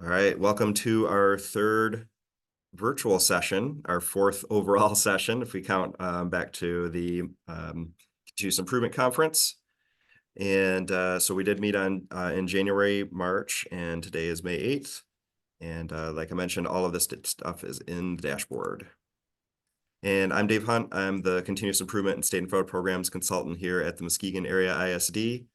All right, welcome to our third virtual session, our fourth overall session, if we count back to the Continuous Improvement Conference. And so we did meet on in January, March, and today is May 8th. And like I mentioned, all of this stuff is in the dashboard. And I'm Dave Hunt. I'm the Continuous Improvement and State and Federal Programs Consultant here at the Muskegon Area ISD.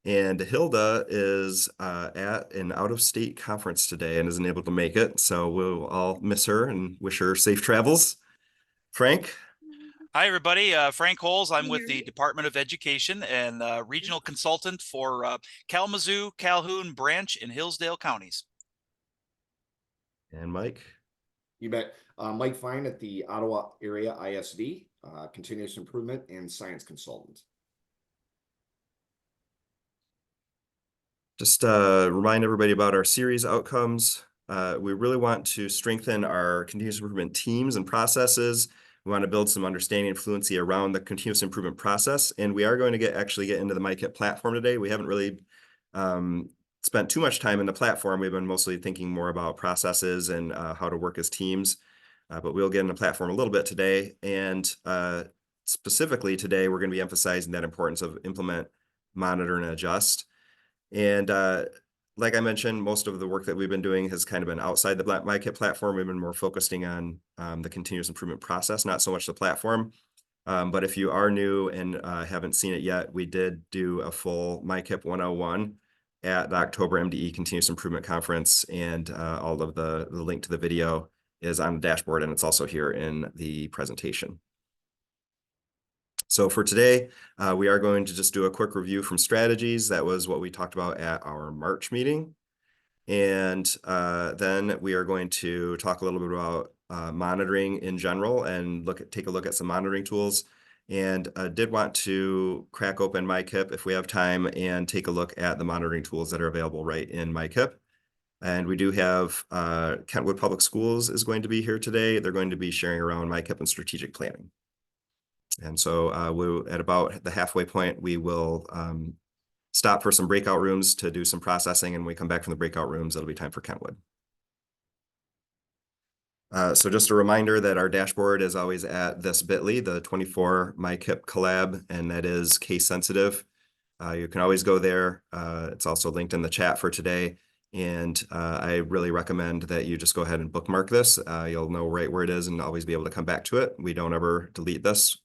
And Hilda is at an out-of-state conference today and isn't able to make it. So we'll all miss her and wish her safe travels. Frank? Hi, everybody. Frank Holes. I'm with the Department of Education and regional consultant for Kalamazoo, Calhoun, Branch, and Hillsdale counties. And Mike? You bet. Mike Fine at the Ottawa Area ISD, Continuous Improvement and Science Consultant. Just remind everybody about our series outcomes. We really want to strengthen our continuous improvement teams and processes. We want to build some understanding and fluency around the continuous improvement process. And we are going to actually get into the MICIP platform today. We haven't really spent too much time in the platform. We've been mostly thinking more about processes and how to work as teams. But we'll get in the platform a little bit today. And specifically today, we're going to be emphasizing that importance of implement, monitor, and adjust. And like I mentioned, most of the work that we've been doing has kind of been outside the MICIP platform. We've been more focusing on the continuous improvement process, not so much the platform. But if you are new and haven't seen it yet, we did do a full MICIP 101 at the October MDE Continuous Improvement Conference. And all of the link to the video is on the dashboard, and it's also here in the presentation. So for today, we are going to just do a quick review from strategies. That was what we talked about at our March meeting. And then we are going to talk a little bit about monitoring in general and take a look at some monitoring tools. And did want to crack open MICIP if we have time and take a look at the monitoring tools that are available right in MICIP. And we do have Kentwood Public Schools is going to be here today. They're going to be sharing around MICIP and strategic planning. And so we'll, at about the halfway point, we will stop for some breakout rooms to do some processing. And when we come back from the breakout rooms, it'll be time for Kentwood. So just a reminder that our dashboard is always at this bit.ly, the 24 MICIP collab, and that is case sensitive. You can always go there. It's also linked in the chat for today. And I really recommend that you just go ahead and bookmark this. You'll know right where it is and always be able to come back to it. We don't ever delete this.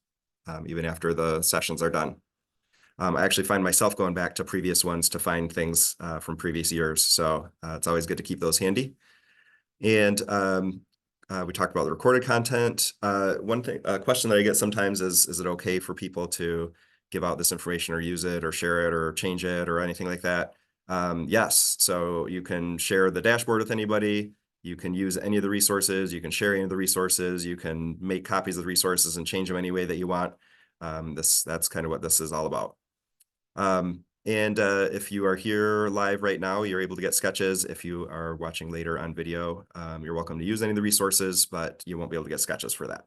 Even after the sessions are done. I actually find myself going back to previous ones to find things from previous years. So it's always good to keep those handy. And we talked about the recorded content. One question that I get sometimes is it okay for people to give out this information or use it or share it or change it or anything like that? Yes. So you can share the dashboard with anybody. You can use any of the resources, you can share any of the resources, you can make copies of the resources and change them any way that you want. That's kind of what this is all about. If you are here live right now, you're able to get sketches. If you are watching later on video, you're welcome to use any of the resources, but you won't be able to get sketches for that.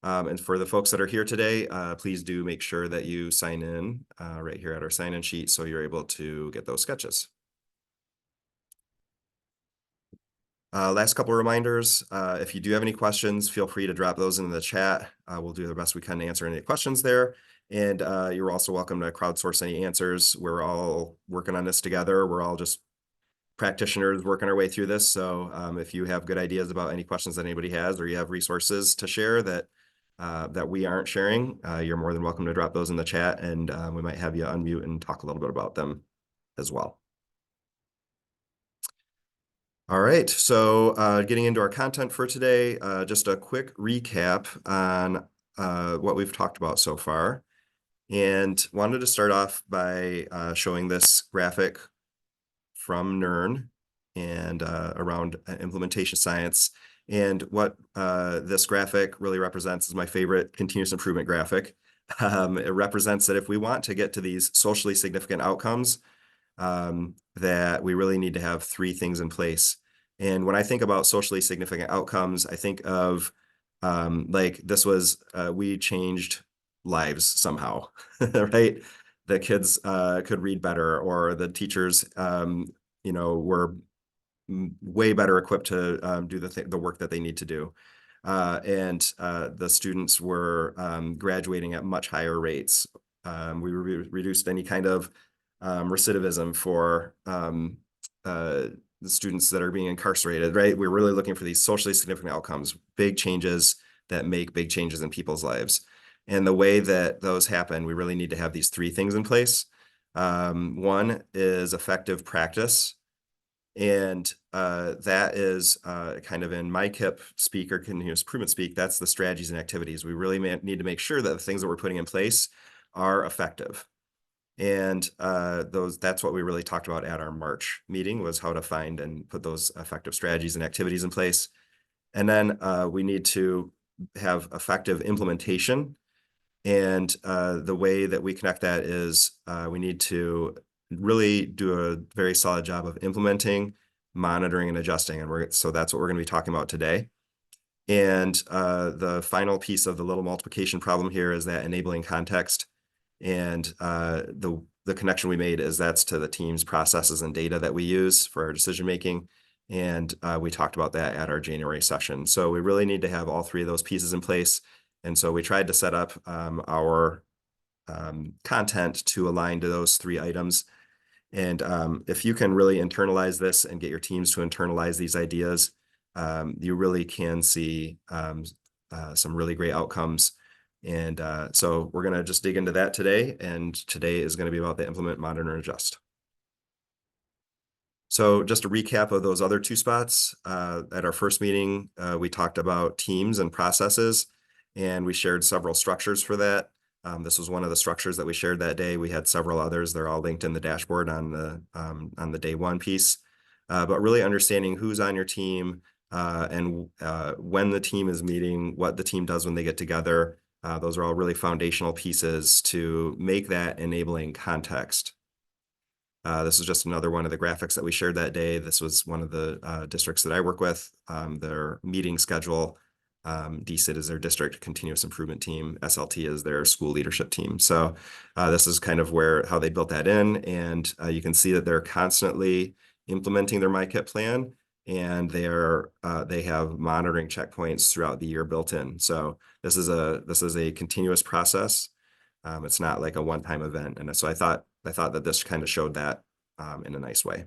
And for the folks that are here today, please do make sure that you sign in right here at our sign-in sheet so you're able to get those sketches. Last couple of reminders, if you do have any questions, feel free to drop those in the chat. We'll do the best we can to answer any questions there. And you're also welcome to crowdsource any answers. We're all working on this together. We're all just practitioners working our way through this. So if you have good ideas about any questions that anybody has, or you have resources to share that we aren't sharing, you're more than welcome to drop those in the chat, and we might have you unmute and talk a little bit about them as well. All right, so getting into our content for today, just a quick recap on what we've talked about so far. And wanted to start off by showing this graphic from NERN and around implementation science. And what this graphic really represents is my favorite continuous improvement graphic. It represents that if we want to get to these socially significant outcomes, that we really need to have three things in place. And when I think about socially significant outcomes, I think of like this was, we changed lives somehow, right? The kids could read better, or the teachers, were way better equipped to do the work that they need to do. The students were graduating at much higher rates. We reduced any kind of recidivism for the students that are being incarcerated, right? We're really looking for these socially significant outcomes, big changes that make big changes in people's lives. And the way that those happen, we really need to have these three things in place. One is effective practice. And that is kind of in MICIP speak or continuous improvement speak, that's the strategies and activities. We really need to make sure that the things that we're putting in place are effective. And that's what we really talked about at our March meeting, was how to find and put those effective strategies and activities in place. And then we need to have effective implementation. And the way that we connect that is we need to really do a very solid job of implementing, monitoring, and adjusting. And so that's what we're going to be talking about today. And the final piece of the little multiplication problem here is that enabling context. And the connection we made is that's to the team's processes and data that we use for our decision making. And we talked about that at our January session. So we really need to have all three of those pieces in place. And so we tried to set up our content to align to those three items. And if you can really internalize this and get your teams to internalize these ideas, you really can see some really great outcomes. And so we're going to just dig into that today. And today is going to be about the implement, monitor, and adjust. So just a recap of those other two spots. At our first meeting, we talked about teams and processes, and we shared several structures for that. This was one of the structures that we shared that day. We had several others. They're all linked in the dashboard on the day one piece. But really understanding who's on your team and when the team is meeting, what the team does when they get together. Those are all really foundational pieces to make that enabling context. This is just another one of the graphics that we shared that day. This was one of the districts that I work with. Their meeting schedule, DCIT is their district continuous improvement team. SLT is their school leadership team. So this is kind of how they built that in. And you can see that they're constantly implementing their MICIP plan, and they have monitoring checkpoints throughout the year built in. So this is a continuous process. It's not like a one-time event. And so I thought that this kind of showed that in a nice way.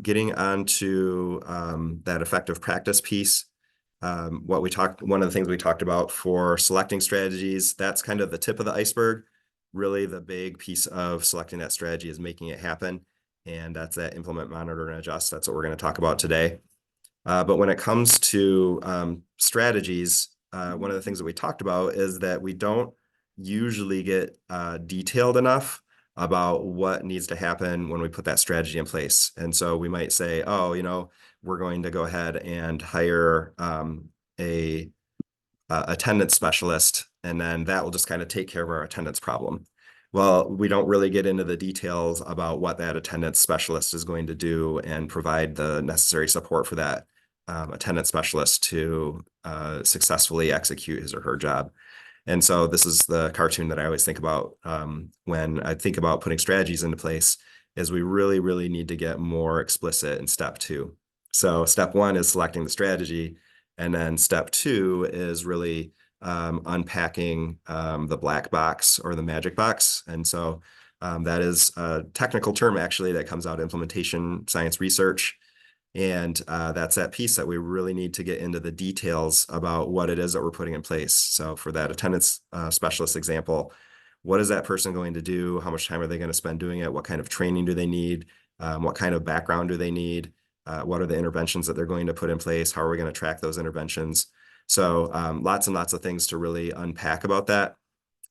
Getting on to that effective practice piece, one of the things we talked about for selecting strategies, that's kind of the tip of the iceberg. Really, the big piece of selecting that strategy is making it happen. And that's that implement, monitor, and adjust. That's what we're going to talk about today. But when it comes to strategies, one of the things that we talked about is that we don't usually get detailed enough about what needs to happen when we put that strategy in place. And so we might say, oh, we're going to go ahead and hire a attendance specialist, and then that will just kind of take care of our attendance problem. Well, we don't really get into the details about what that attendance specialist is going to do and provide the necessary support for that attendance specialist to successfully execute his or her job. And so this is the cartoon that I always think about when I think about putting strategies into place, is we really, really need to get more explicit in step 2. So step 1 is selecting the strategy. And then step 2 is really unpacking the black box or the magic box. And so that is a technical term, actually, that comes out of implementation science research. And that's that piece that we really need to get into the details about what it is that we're putting in place. So for that attendance specialist example, what is that person going to do? How much time are they going to spend doing it? What kind of training do they need? What kind of background do they need? What are the interventions that they're going to put in place? How are we going to track those interventions? So lots and lots of things to really unpack about that.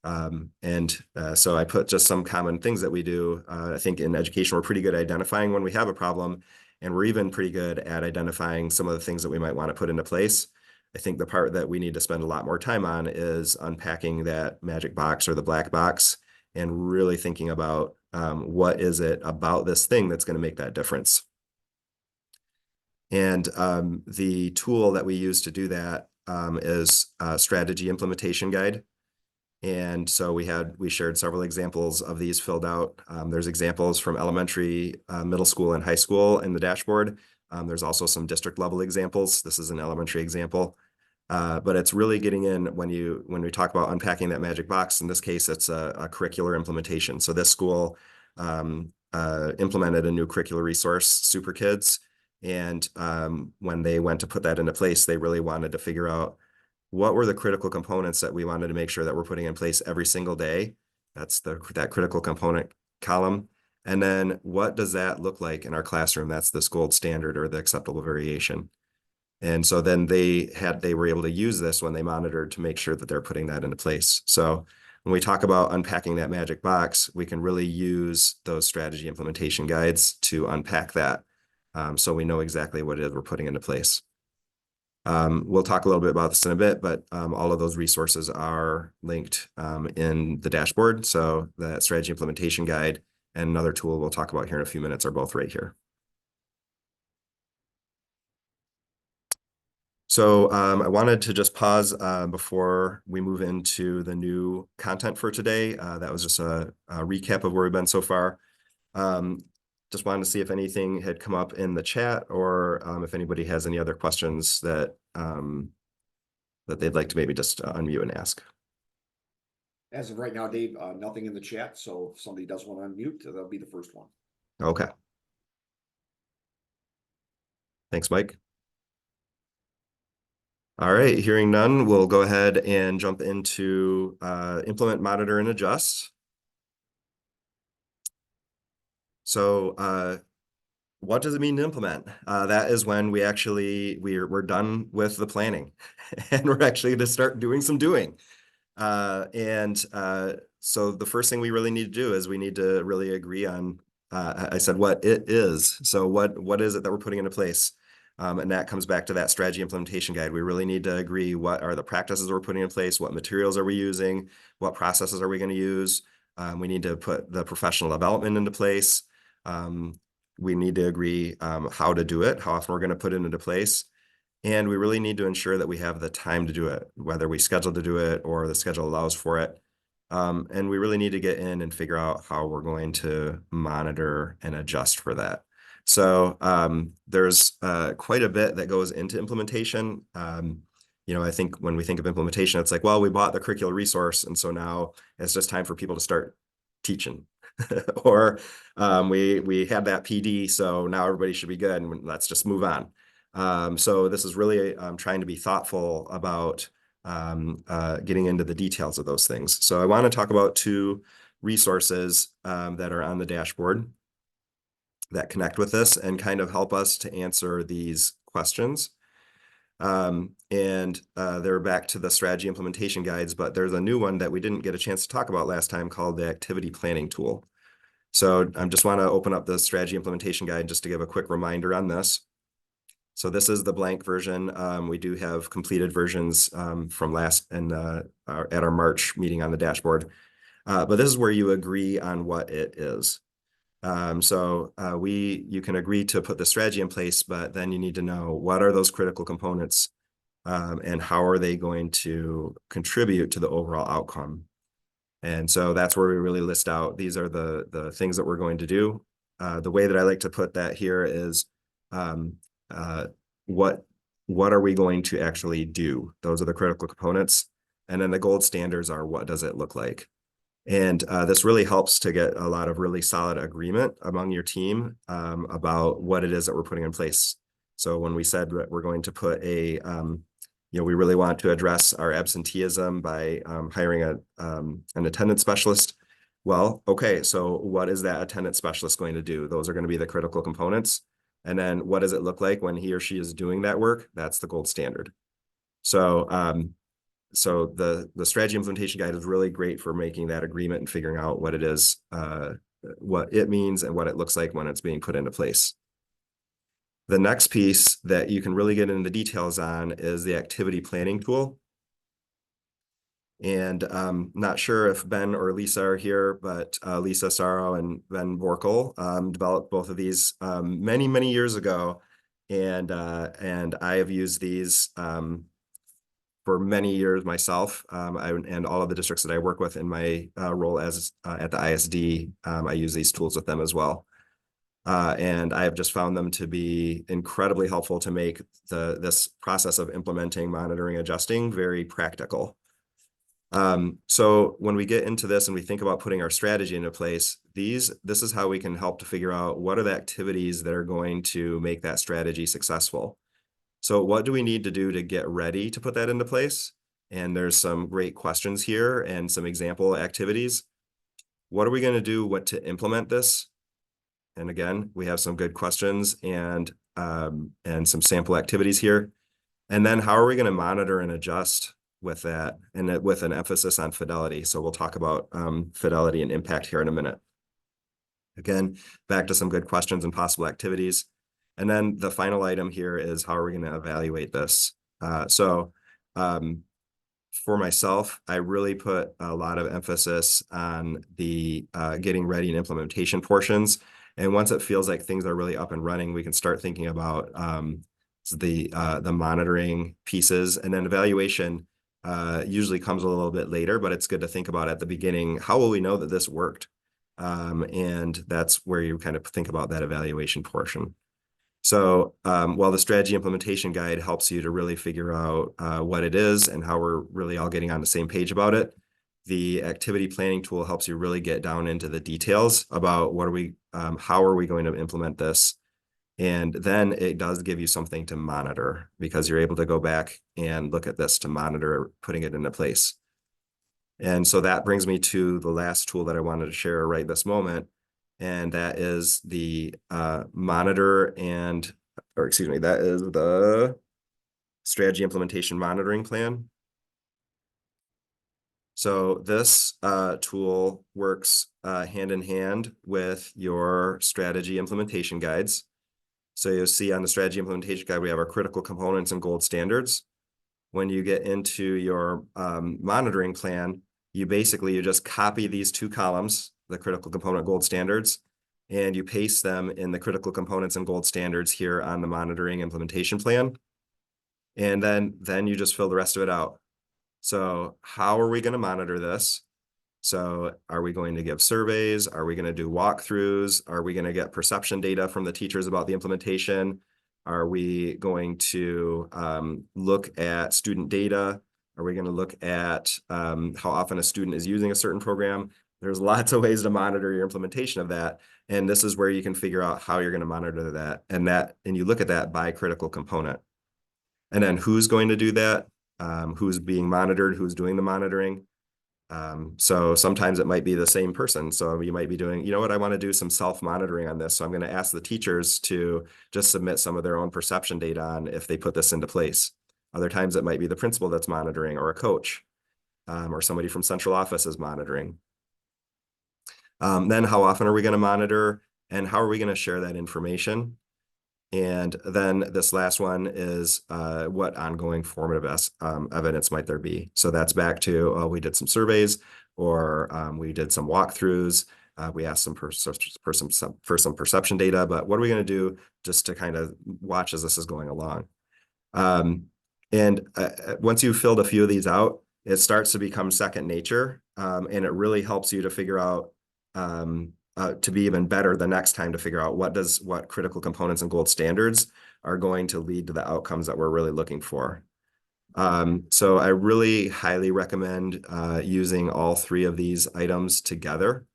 So I put just some common things that we do. I think in education, we're pretty good at identifying when we have a problem, and we're even pretty good at identifying some of the things that we might want to put into place. I think the part that we need to spend a lot more time on is unpacking that magic box or the black box and really thinking about what is it about this thing that's going to make that difference. And the tool that we use to do that is a strategy implementation guide. And so we shared several examples of these filled out. There's examples from elementary, middle school, and high school in the dashboard. There's also some district level examples. This is an elementary example. But it's really getting in when we talk about unpacking that magic box. In this case, it's a curricular implementation. So this school implemented a new curricular resource, Super Kids. And when they went to put that into place, they really wanted to figure out what were the critical components that we wanted to make sure that we're putting in place every single day. That's that critical component column. And then what does that look like in our classroom? That's this gold standard or the acceptable variation. And so then they were able to use this when they monitored to make sure that they're putting that into place. So when we talk about unpacking that magic box, we can really use those strategy implementation guides to unpack that. So we know exactly what it is we're putting into place. We'll talk a little bit about this in a bit, but all of those resources are linked in the dashboard. So that strategy implementation guide and another tool we'll talk about here in a few minutes are both right here. So I wanted to just pause before we move into the new content for today. That was just a recap of where we've been so far. Just wanted to see if anything had come up in the chat or if anybody has any other questions that they'd like to maybe just unmute and ask. As of right now, Dave, nothing in the chat. So if somebody does want to unmute, that'll be the first one. Okay. Thanks, Mike. All right, hearing none, we'll go ahead and jump into implement, monitor, and adjust. So what does it mean to implement? That is when we're done with the planning and we're actually going to start doing some doing. So the first thing we really need to do is we need to really agree on, I said what it is. So what is it that we're putting into place? And that comes back to that strategy implementation guide. We really need to agree what are the practices we're putting in place, what materials are we using, what processes are we going to use. We need to put the professional development into place. We need to agree how to do it, how often we're going to put it into place. And we really need to ensure that we have the time to do it, whether we schedule to do it or the schedule allows for it. And we really need to get in and figure out how we're going to monitor and adjust for that. So there's quite a bit that goes into implementation. I think when we think of implementation, it's like, well, we bought the curricular resource, and so now it's just time for people to start teaching. Or we had that PD, so now everybody should be good, and let's just move on. So this is really trying to be thoughtful about getting into the details of those things. So I want to talk about two resources that are on the dashboard that connect with this and kind of help us to answer these questions. They're back to the strategy implementation guides, but there's a new one that we didn't get a chance to talk about last time called the activity planning tool. So I just want to open up the strategy implementation guide just to give a quick reminder on this. So this is the blank version. We do have completed versions from last and at our March meeting on the dashboard. But this is where you agree on what it is. You can agree to put the strategy in place, but then you need to know what are those critical components and how are they going to contribute to the overall outcome. And so that's where we really list out, these are the things that we're going to do. The way that I like to put that here is what are we going to actually do? Those are the critical components. And then the gold standards are what does it look like? And this really helps to get a lot of really solid agreement among your team about what it is that we're putting in place. So when we said that we're going to put we really want to address our absenteeism by hiring an attendance specialist. Well, okay, so what is that attendance specialist going to do? Those are going to be the critical components. And then what does it look like when he or she is doing that work? That's the gold standard. So the strategy implementation guide is really great for making that agreement and figuring out what it is, what it means and what it looks like when it's being put into place. The next piece that you can really get into details on is the activity planning tool. And not sure if Ben or Lisa are here, but Lisa Sorrow and Ben Borkel developed both of these many, many years ago. And I have used these for for many years myself, and all of the districts that I work with in my role as at the ISD, I use these tools with them as well. And I have just found them to be incredibly helpful to make this process of implementing, monitoring, adjusting very practical. So when we get into this and we think about putting our strategy into place, this is how we can help to figure out what are the activities that are going to make that strategy successful. So what do we need to do to get ready to put that into place? And there's some great questions here and some example activities. What are we going to do to implement this? And again, we have some good questions and some sample activities here. And then how are we going to monitor and adjust with that, and with an emphasis on fidelity? So we'll talk about fidelity and impact here in a minute. Again, back to some good questions and possible activities. And then the final item here is how are we going to evaluate this? For myself, I really put a lot of emphasis on the getting ready and implementation portions. And once it feels like things are really up and running, we can start thinking about the monitoring pieces. And then evaluation usually comes a little bit later, but it's good to think about at the beginning, how will we know that this worked? And that's where you kind of think about that evaluation portion. So while the strategy implementation guide helps you to really figure out what it is and how we're really all getting on the same page about it, the activity planning tool helps you really get down into the details about how are we going to implement this. And then it does give you something to monitor, because you're able to go back and look at this to monitor putting it into place. And so that brings me to the last tool that I wanted to share right this moment. And that is the that is the strategy implementation monitoring plan. So this tool works hand in hand with your strategy implementation guides. So you'll see on the strategy implementation guide, we have our critical components and gold standards. When you get into your monitoring plan, you just copy these two columns, the critical component gold standards, and you paste them in the critical components and gold standards here on the monitoring implementation plan. And then you just fill the rest of it out. So how are we going to monitor this? So are we going to give surveys? Are we going to do walkthroughs? Are we going to get perception data from the teachers about the implementation? Are we going to look at student data? Are we going to look at how often a student is using a certain program? There's lots of ways to monitor your implementation of that. And this is where you can figure out how you're going to monitor that. And you look at that by critical component. And then who's going to do that? Who's being monitored? Who's doing the monitoring? So sometimes it might be the same person. So you might be doing, you know what, I want to do some self-monitoring on this. So I'm going to ask the teachers to just submit some of their own perception data on if they put this into place. Other times it might be the principal that's monitoring, or a coach, or somebody from central office is monitoring. Then how often are we going to monitor, and how are we going to share that information? And then this last one is what ongoing formative evidence might there be? So that's back to we did some surveys, or we did some walkthroughs. We asked some for some perception data, but what are we going to do just to kind of watch as this is going along? Once you've filled a few of these out, it starts to become second nature, and it really helps you to figure out to be even better the next time, to figure out what critical components and gold standards are going to lead to the outcomes that we're really looking for. So I really highly recommend using all three of these items together.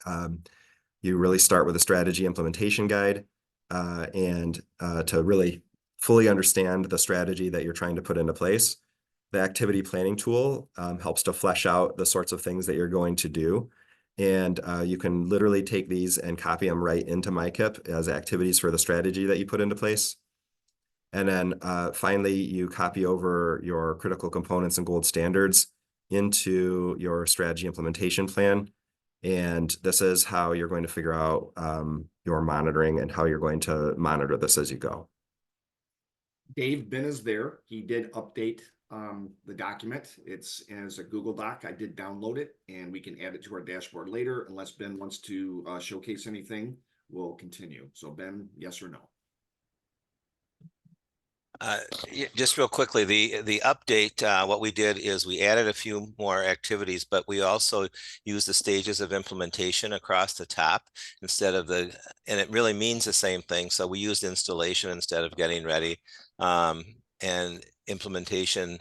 You really start with a strategy implementation guide, and to really fully understand the strategy that you're trying to put into place. The activity planning tool helps to flesh out the sorts of things that you're going to do. And you can literally take these and copy them right into MICIP as activities for the strategy that you put into place. And then finally, you copy over your critical components and gold standards into your strategy implementation plan. And this is how you're going to figure out your monitoring and how you're going to monitor this as you go. Dave Ben is there. He did update the document. It's as a Google Doc. I did download it, and we can add it to our dashboard later. Unless Ben wants to showcase anything, we'll continue. So Ben, yes or no? Just real quickly, the update, what we did is we added a few more activities, but we also used the stages of implementation across the top instead of and it really means the same thing. So we used installation instead of getting ready, and implementation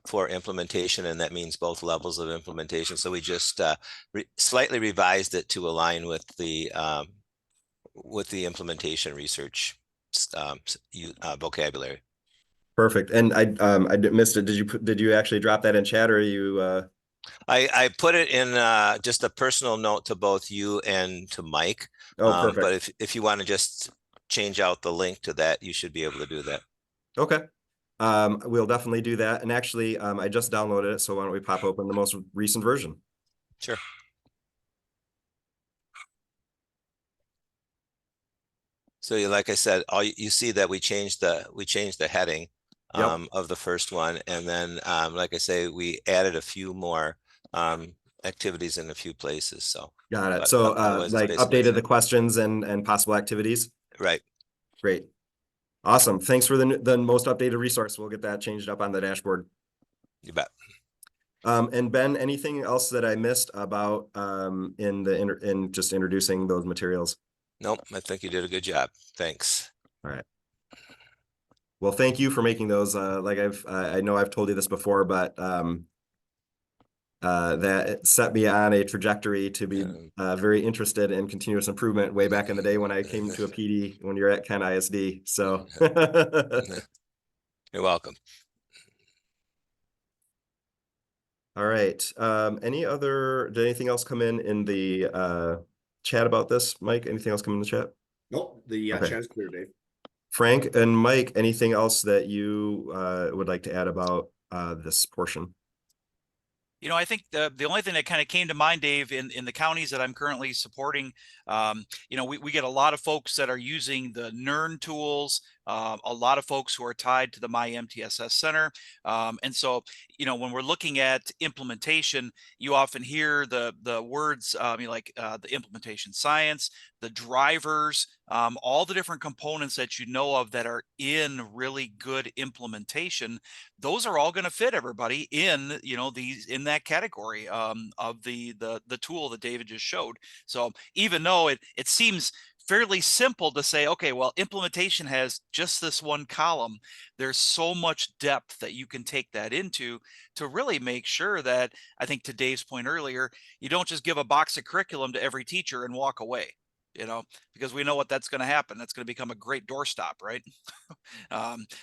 for implementation, and that means both levels of implementation. So we just slightly revised it to align with the implementation research vocabulary. Perfect. And I missed it. Did you actually drop that in chat, or are you I put it in just a personal note to both you and to Mike. Oh, perfect. But if you want to just change out the link to that, you should be able to do that. Okay. We'll definitely do that. And actually, I just downloaded it, so why don't we pop open the most recent version? Sure. So like I said, you see that we changed the heading of the first one, and then like I say, we added a few more activities in a few places. So got it. So like updated the questions and possible activities. Right. Great. Awesome. Thanks for the most updated resource. We'll get that changed up on the dashboard. You bet. And Ben, anything else that I missed about in just introducing those materials? Nope, I think you did a good job. Thanks. All right. Well, thank you for making those. Like I know I've told you this before, but that set me on a trajectory to be very interested in continuous improvement way back in the day when I came to a PD when you're at Kent ISD. So you're welcome. All right. Did anything else come in the chat about this, Mike? Anything else come in the chat? Nope, the Okay. chat is clear, Dave. Frank and Mike, anything else that you would like to add about this portion? You know, I think the only thing that kind of came to mind, Dave, in the counties that I'm currently supporting, you know, we get a lot of folks that are using the NERN tools, a lot of folks who are tied to the MyMTSS Center. And so, you know, when we're looking at implementation, you often hear the words, you know, like the implementation science, the drivers, all the different components that you know of that are in really good implementation. Those are all going to fit everybody in, you know, in that category of the tool that David just showed. So even though it seems fairly simple to say, okay, well, implementation has just this one column, there's so much depth that you can take that into to really make sure that, I think to Dave's point earlier, you don't just give a box of curriculum to every teacher and walk away, you know, because we know what that's going to happen. That's going to become a great doorstop, right?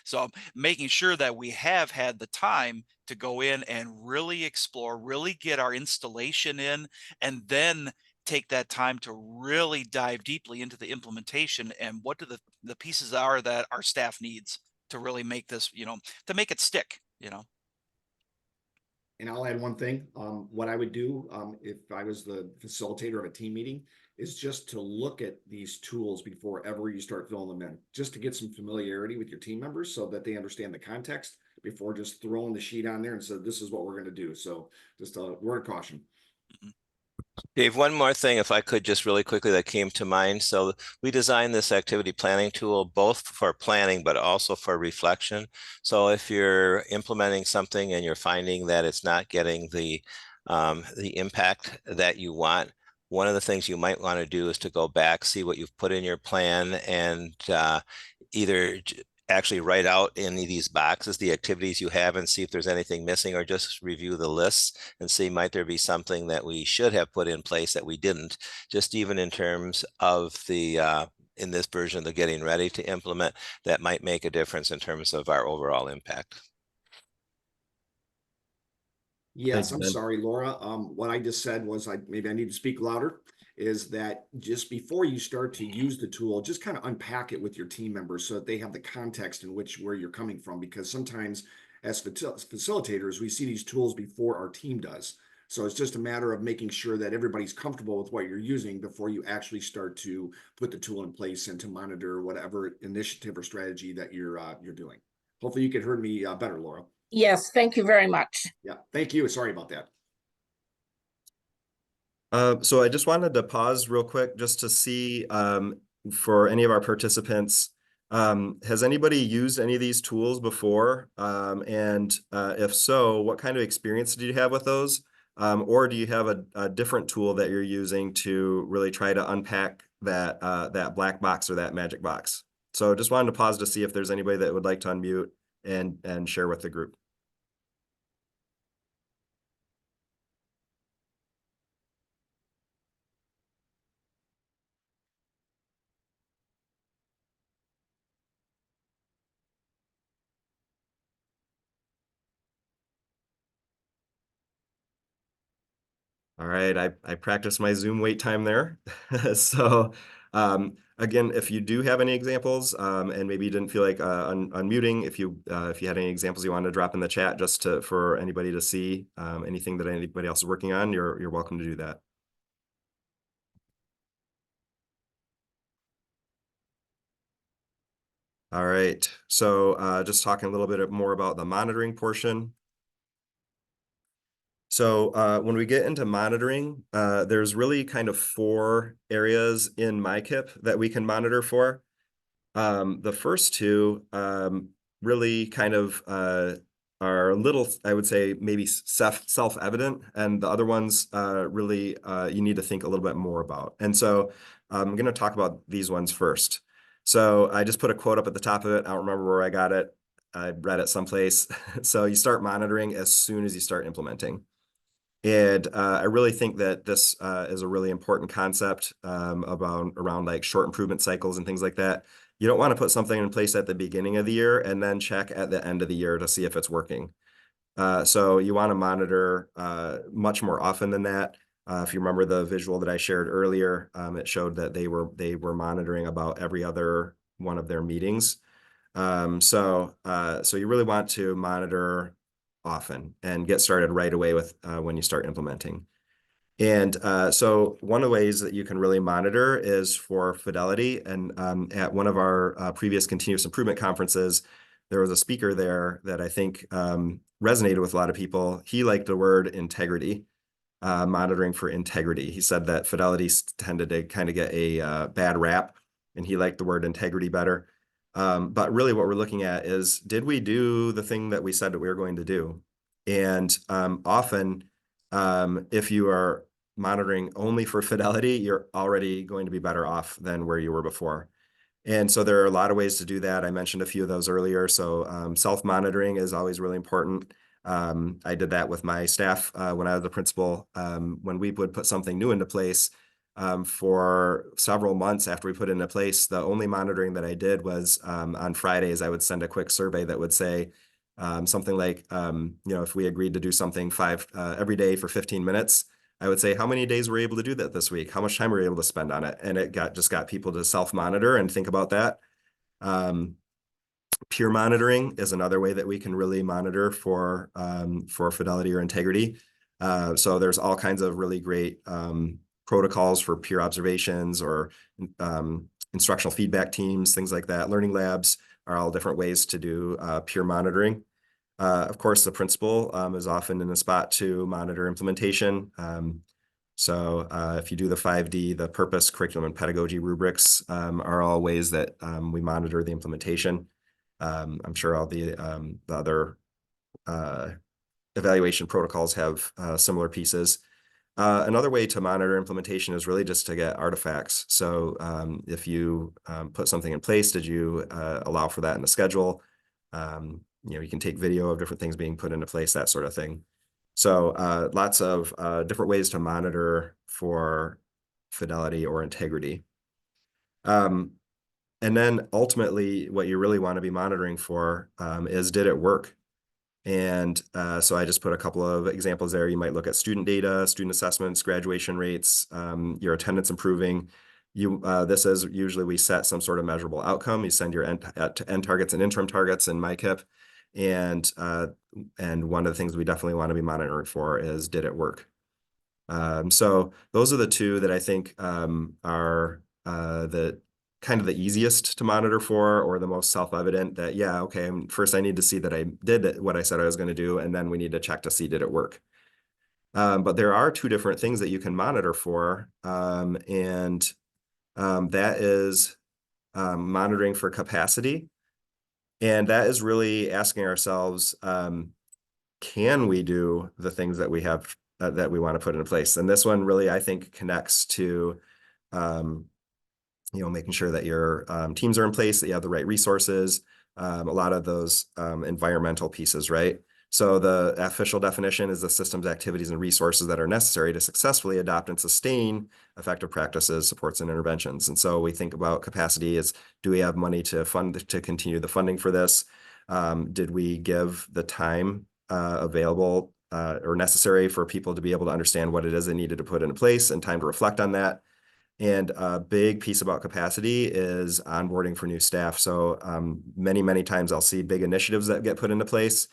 So making sure that we have had the time to go in and really explore, really get our installation in, and then take that time to really dive deeply into the implementation and what do the pieces are that our staff needs to really make this, you know, to make it stick, you know. And I'll add one thing. What I would do if I was the facilitator of a team meeting is just to look at these tools before ever you start filling them in, just to get some familiarity with your team members so that they understand the context before just throwing the sheet on there and say, this is what we're going to do. So just a word of caution. Dave, one more thing, if I could just really quickly, that came to mind. So we designed this activity planning tool both for planning, but also for reflection. So if you're implementing something and you're finding that it's not getting the impact that you want, one of the things you might want to do is to go back, see what you've put in your plan, and either actually write out in these boxes the activities you have and see if there's anything missing, or just review the lists and see might there be something that we should have put in place that we didn't, just even in terms of the in this version, the getting ready to implement, that might make a difference in terms of our overall impact. Yes, I'm sorry, Laura. What I just said was maybe I need to speak louder, is that just before you start to use the tool, just kind of unpack it with your team members so that they have the context in where you're coming from, because sometimes as facilitators, we see these tools before our team does. So it's just a matter of making sure that everybody's comfortable with what you're using before you actually start to put the tool in place and to monitor whatever initiative or strategy that you're doing. Hopefully you can hear me better, Laura. Yes, thank you very much. Yeah, thank you. Sorry about that. So I just wanted to pause real quick just to see for any of our participants, Has anybody used any of these tools before? If so, what kind of experience did you have with those? Or do you have a different tool that you're using to really try to unpack that black box or that magic box? So just wanted to pause to see if there's anybody that would like to unmute and share with the group. All right, I practiced my Zoom wait time there. So again, if you do have any examples and maybe you didn't feel like unmuting, if you had any examples you wanted to drop in the chat just for anybody to see anything that anybody else is working on, you're welcome to do that. All right, so just talking a little bit more about the monitoring portion. So when we get into monitoring, there's really kind of 4 areas in MICIP that we can monitor for. The first 2 really kind of are a little, I would say, maybe self-evident, and the other ones really you need to think a little bit more about. And so I'm going to talk about these ones first. So I just put a quote up at the top of it. I don't remember where I got it. I read it someplace. So you start monitoring as soon as you start implementing. And I really think that this is a really important concept around like short improvement cycles and things like that. You don't want to put something in place at the beginning of the year and then check at the end of the year to see if it's working. So you want to monitor much more often than that. If you remember the visual that I shared earlier, it showed that they were monitoring about every other one of their meetings. So you really want to monitor often and get started right away with when you start implementing. And so one of the ways that you can really monitor is for fidelity. And at one of our previous continuous improvement conferences, there was a speaker there that I think resonated with a lot of people. He liked the word integrity, monitoring for integrity. He said that fidelity tended to kind of get a bad rap, and he liked the word integrity better. But really what we're looking at is, did we do the thing that we said that we were going to do? And often, if you are monitoring only for fidelity, you're already going to be better off than where you were before. And so there are a lot of ways to do that. I mentioned a few of those earlier. So self-monitoring is always really important. I did that with my staff when I was the principal. When we would put something new into place, for several months after we put it into place, the only monitoring that I did was on Fridays, I would send a quick survey that would say something like, if we agreed to do something every day for 15 minutes, I would say, how many days were you able to do that this week? How much time were you able to spend on it? And it just got people to self-monitor and think about that. Peer monitoring is another way that we can really monitor for fidelity or integrity. So there's all kinds of really great protocols for peer observations or instructional feedback teams, things like that. Learning labs are all different ways to do peer monitoring. Of course, the principal is often in a spot to monitor implementation. So if you do the 5D, the purpose, curriculum, and pedagogy rubrics are all ways that we monitor the implementation. I'm sure all the other evaluation protocols have similar pieces. Another way to monitor implementation is really just to get artifacts. So if you put something in place, did you allow for that in the schedule? You can take video of different things being put into place, that sort of thing. So lots of different ways to monitor for fidelity or integrity. And then ultimately, what you really want to be monitoring for is, did it work? And so I just put a couple of examples there. You might look at student data, student assessments, graduation rates, your attendance improving. This is usually we set some sort of measurable outcome. You send your end targets and interim targets in MICIP. And one of the things we definitely want to be monitoring for is, did it work? So those are the 2 that I think are the kind of the easiest to monitor for, or the most self-evident that, yeah, okay, first I need to see that I did what I said I was going to do, and then we need to check to see, did it work? But there are 2 different things that you can monitor for, and that is monitoring for capacity. And that is really asking ourselves, can we do the things that we have that we want to put in place? And this one really, I think, connects to making sure that your teams are in place, that you have the right resources, a lot of those environmental pieces, right? So the official definition is the systems, activities, and resources that are necessary to successfully adopt and sustain effective practices, supports, and interventions. And so we think about capacity as, do we have money to continue the funding for this? Did we give the time available or necessary for people to be able to understand what it is they needed to put into place and time to reflect on that? And a big piece about capacity is onboarding for new staff. So many times I'll see big initiatives that get put into place,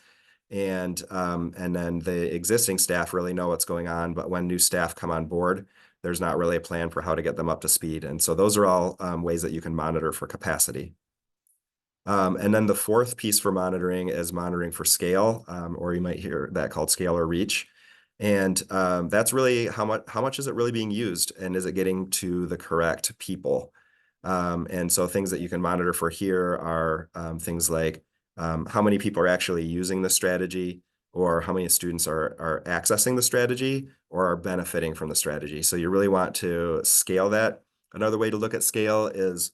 and then the existing staff really know what's going on. But when new staff come on board, there's not really a plan for how to get them up to speed. And so those are all ways that you can monitor for capacity. And then the fourth piece for monitoring is monitoring for scale, or you might hear that called scale or reach. And that's really how much is it really being used, and is it getting to the correct people? And so things that you can monitor for here are things like how many people are actually using the strategy, or how many students are accessing the strategy or are benefiting from the strategy. So you really want to scale that. Another way to look at scale is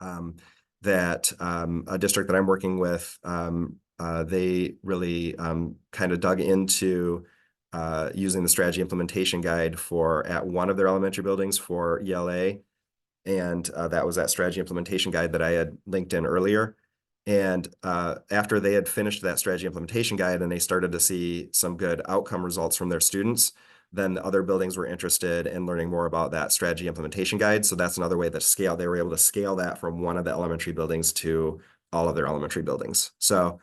that a district that I'm working with, they really kind of dug into using the strategy implementation guide at one of their elementary buildings for ELA. And that was that strategy implementation guide that I had linked in earlier. And after they had finished that strategy implementation guide and they started to see some good outcome results from their students, then the other buildings were interested in learning more about that strategy implementation guide. So that's another way that they were able to scale that from one of the elementary buildings to all of their elementary buildings. So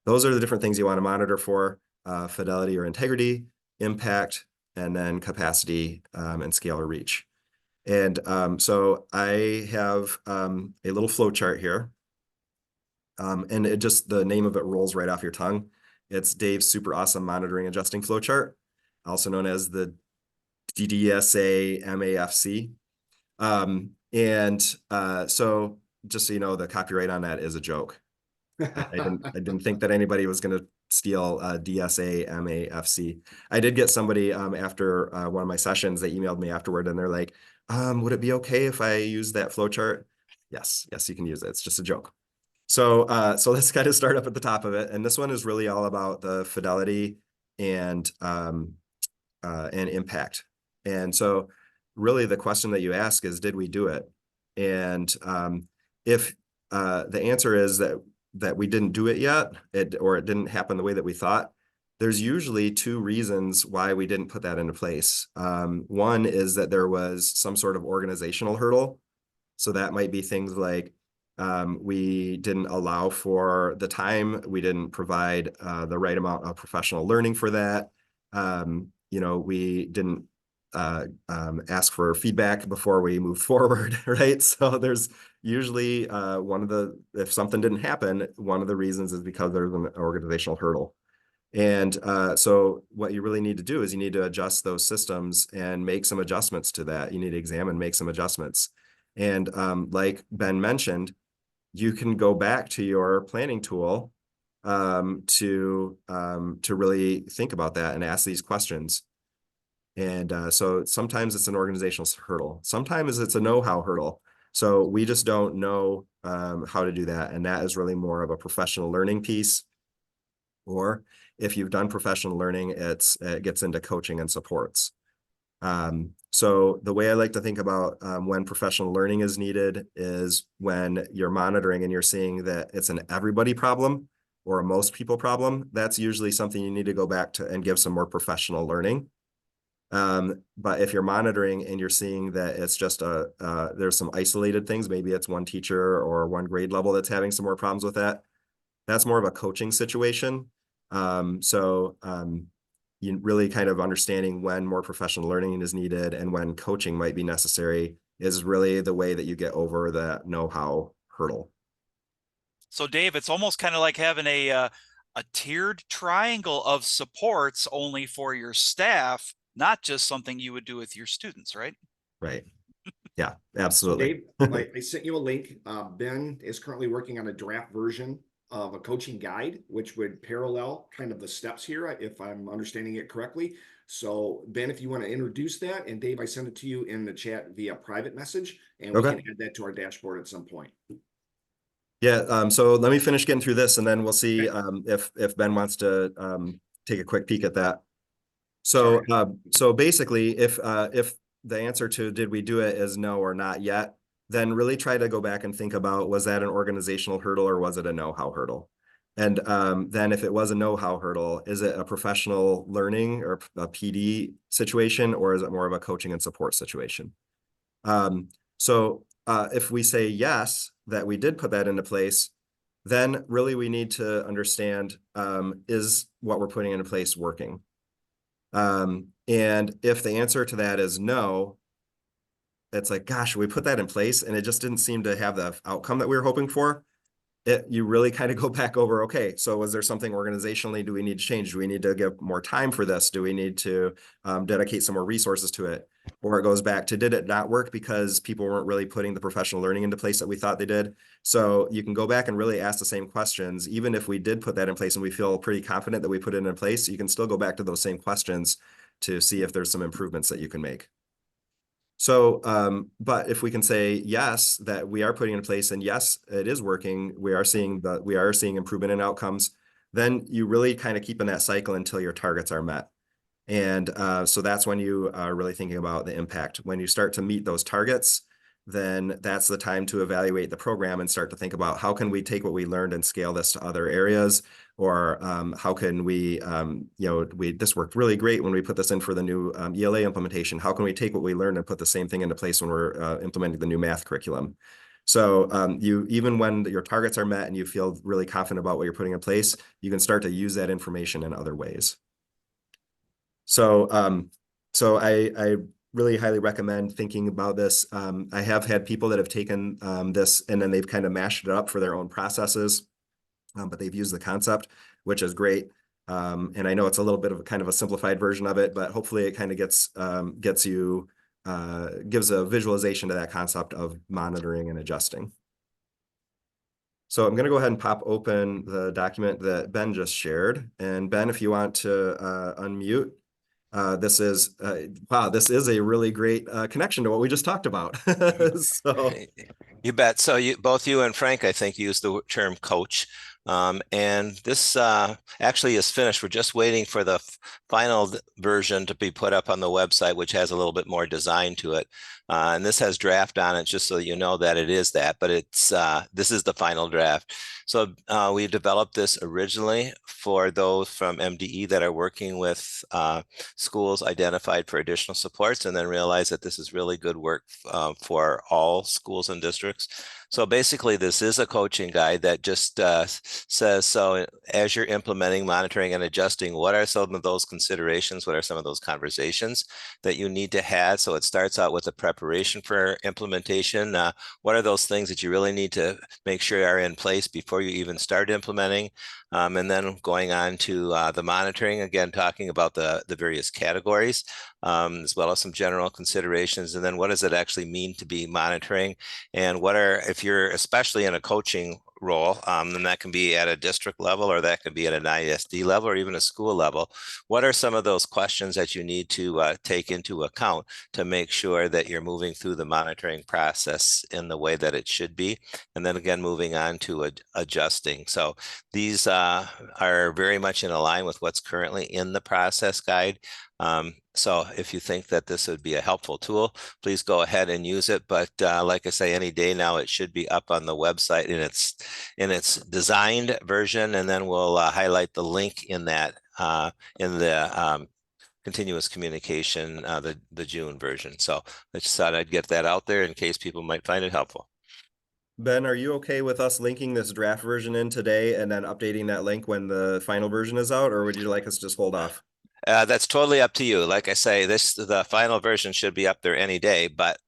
those are the different things you want to monitor for: fidelity or integrity, impact, and then capacity and scale or reach. And so I have a little flow chart here. And the name of it rolls right off your tongue. It's Dave's super awesome monitoring adjusting flow chart, also known as the DDSA MAFC. So just so you know, the copyright on that is a joke. I didn't think that anybody was going to steal DSA MAFC. I did get somebody after one of my sessions, they emailed me afterward and they're like, would it be okay if I use that flow chart? Yes, you can use it. It's just a joke. So let's kind of start up at the top of it. And this one is really all about the fidelity and impact. And so really the question that you ask is, did we do it? And if the answer is that we didn't do it yet, or it didn't happen the way that we thought, there's usually two reasons why we didn't put that into place. One is that there was some sort of organizational hurdle. So that might be things like we didn't allow for the time, we didn't provide the right amount of professional learning for that. We didn't ask for feedback before we moved forward, right? So there's usually if something didn't happen, one of the reasons is because there's an organizational hurdle. And so what you really need to do is you need to adjust those systems and make some adjustments to that. You need to examine, make some adjustments. And like Ben mentioned, you can go back to your planning tool to really think about that and ask these questions. And so sometimes it's an organizational hurdle. Sometimes it's a know-how hurdle. So we just don't know how to do that. And that is really more of a professional learning piece. Or if you've done professional learning, it gets into coaching and supports. So the way I like to think about when professional learning is needed is when you're monitoring and you're seeing that it's an everybody problem or a most people problem. That's usually something you need to go back to and give some more professional learning. But if you're monitoring and you're seeing that it's just there's some isolated things, maybe it's one teacher or one grade level that's having some more problems with that, that's more of a coaching situation. You really kind of understanding when more professional learning is needed and when coaching might be necessary is really the way that you get over that know-how hurdle. So Dave, it's almost kind of like having a tiered triangle of supports only for your staff, not just something you would do with your students, right? Right. Yeah, So absolutely. Dave, I sent you a link. Ben is currently working on a draft version of a coaching guide, which would parallel kind of the steps here, if I'm understanding it correctly. So Ben, if you want to introduce that, and Dave, I sent it to you in the chat via private message, and we Okay. can add that to our dashboard at some point. Yeah, so let me finish getting through this and then we'll see Okay. if Ben wants to take a quick peek at that. So Sorry. so basically if the answer to did we do it is no or not yet, then really try to go back and think about, was that an organizational hurdle or was it a know-how hurdle? And then if it was a know-how hurdle, is it a professional learning or a PD situation, or is it more of a coaching and support situation? So if we say yes, that we did put that into place, then really we need to understand, is what we're putting into place working? And if the answer to that is no, it's like, gosh, we put that in place and it just didn't seem to have the outcome that we were hoping for. You really kind of go back over, okay, so was there something organizationally, do we need to change? Do we need to give more time for this? Do we need to dedicate some more resources to it? Or it goes back to, did it not work because people weren't really putting the professional learning into place that we thought they did? So you can go back and really ask the same questions. Even if we did put that in place and we feel pretty confident that we put it in place, you can still go back to those same questions to see if there's some improvements that you can make. So, but if we can say yes, that we are putting in place, and yes, it is working, we are seeing improvement in outcomes, then you really kind of keep in that cycle until your targets are met. And so that's when you are really thinking about the impact. When you start to meet those targets, then that's the time to evaluate the program and start to think about, how can we take what we learned and scale this to other areas? Or how can we, this worked really great when we put this in for the new ELA implementation. How can we take what we learned and put the same thing into place when we're implementing the new math curriculum? So even when your targets are met and you feel really confident about what you're putting in place, you can start to use that information in other ways. So I really highly recommend thinking about this. I have had people that have taken this and then they've kind of mashed it up for their own processes, but they've used the concept, which is great. And I know it's a little bit of a kind of a simplified version of it, but hopefully it kind of gives a visualization to that concept of monitoring and adjusting. So I'm going to go ahead and pop open the document that Ben just shared. And Ben, if you want to unmute. This is wow, this is a really great connection to what we just talked about. So You bet. So both you and Frank, I think, used the term coach. And this actually is finished. We're just waiting for the final version to be put up on the website, which has a little bit more design to it. And this has draft on it, just so you know that it is that, but this is the final draft. So we developed this originally for those from MDE that are working with schools identified for additional supports, and then realized that this is really good work for all schools and districts. So basically, this is a coaching guide that just says, so as you're implementing, monitoring, and adjusting, what are some of those considerations? What are some of those conversations that you need to have? So it starts out with a preparation for implementation. What are those things that you really need to make sure are in place before you even start implementing? And then going on to the monitoring, again, talking about the various categories, as well as some general considerations. And then what does it actually mean to be monitoring? And if you're especially in a coaching role, then that can be at a district level, or that could be at an ISD level, or even a school level. What are some of those questions that you need to take into account to make sure that you're moving through the monitoring process in the way that it should be? And then again, moving on to adjusting. So these are very much in line with what's currently in the process guide. So if you think that this would be a helpful tool, please go ahead and use it. But like I say, any day now, it should be up on the website in its designed version, and then we'll highlight the link in that in the continuous communication, the June version. So I just thought I'd get that out there in case people might find it helpful. Ben, are you okay with us linking this draft version in today and then updating that link when the final version is out, or would you like us to just hold off? That's totally up to you. Like I say, the final version should be up there any day. But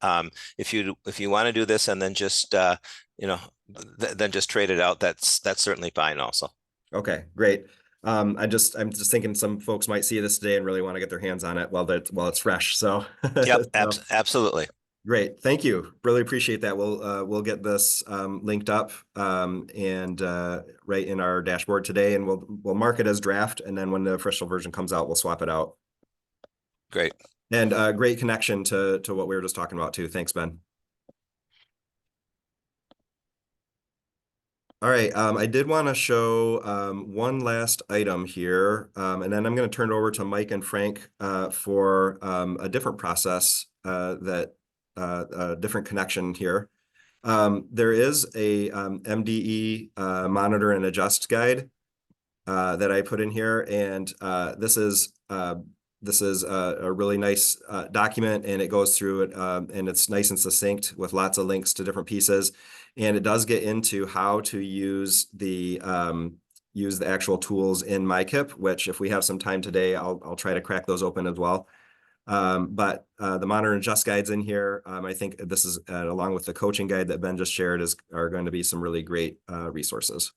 if you want to do this and then just then just trade it out, that's certainly fine also. Okay, great. I'm just thinking some folks might see this today and really want to get their hands on it while it's fresh. So Yep, so, absolutely. Great, thank you. Really appreciate that. We'll get this linked up and right in our dashboard today, and we'll mark it as draft, and then when the official version comes out, we'll swap it out. Great. And great connection to what we were just talking about too. Thanks, Ben. All right, I did want to show one last item here, and then I'm going to turn it over to Mike and Frank for a different process a different connection here. There is a MDE monitor and adjust guide that I put in here, and this is a really nice document, and it goes through it, and it's nice and succinct with lots of links to different pieces, and it does get into how to use the actual tools in MICIP, which if we have some time today, I'll try to crack those open as well. But the monitor and adjust guides in here, I think this is along with the coaching guide that Ben just shared are going to be some really great resources.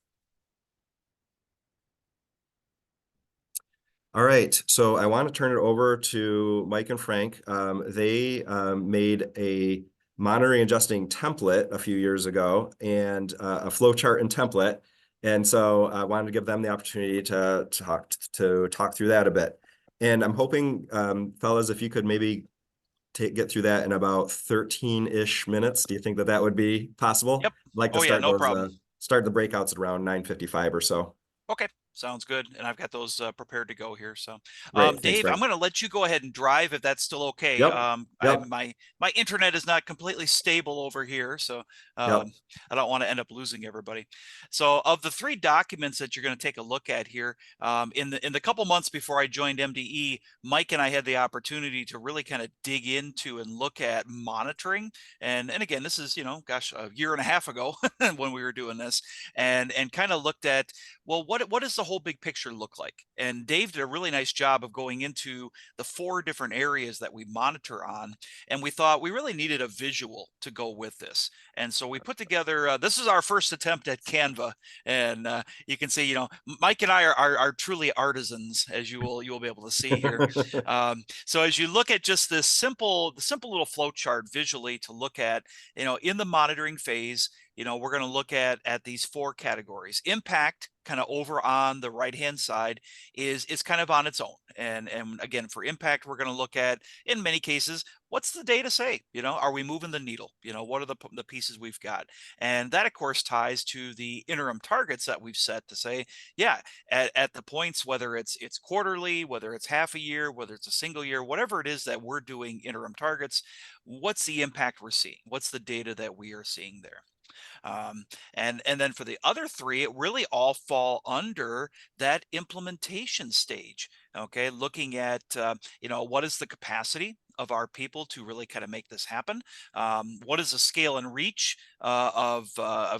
All right, so I want to turn it over to Mike and Frank. They made a monitoring adjusting template a few years ago and a flow chart and template. And so I wanted to give them the opportunity to talk through that a bit. And I'm hoping, fellas, if you could maybe get through that in about 13-ish minutes. Do you think that would be possible? Yep. I'd like to Oh, yeah, start no those, problem. start the breakouts at around 9:55 or so. Okay, sounds good. And I've got those prepared to go here. So, Great, thanks, Dave, I'm Frank. going to let you go ahead and drive if that's still okay. Yep, yep. My internet is not completely stable over here, so Yep. I don't want to end up losing everybody. So, of the 3 documents that you're going to take a look at here, in the couple months before I joined MDE, Mike and I had the opportunity to really kind of dig into and look at monitoring. And again, this is, gosh, a year and a half ago when we were doing this, and kind of looked at, well, what does the whole big picture look like? And Dave did a really nice job of going into the 4 different areas that we monitor on, and we thought we really needed a visual to go with this. And so we put together. This is our first attempt at Canva, and you can see, Mike and I are truly artisans, as you will be able to see here. So as you look at just the simple little flow chart visually to look at, in the monitoring phase, we're going to look at these 4 categories. Impact, kind of over on the right hand side, is kind of on its own. And again, for impact, we're going to look at, in many cases, what's the data say? Are we moving the needle? What are the pieces we've got? And that, of course, ties to the interim targets that we've set to say, yeah, at the points, whether it's quarterly, whether it's half a year, whether it's a single year, whatever it is that we're doing interim targets, what's the impact we're seeing? What's the data that we are seeing there? And then for the other 3, it really all fall under that implementation stage. Okay, looking at what is the capacity of our people to really kind of make this happen? What is the scale and reach of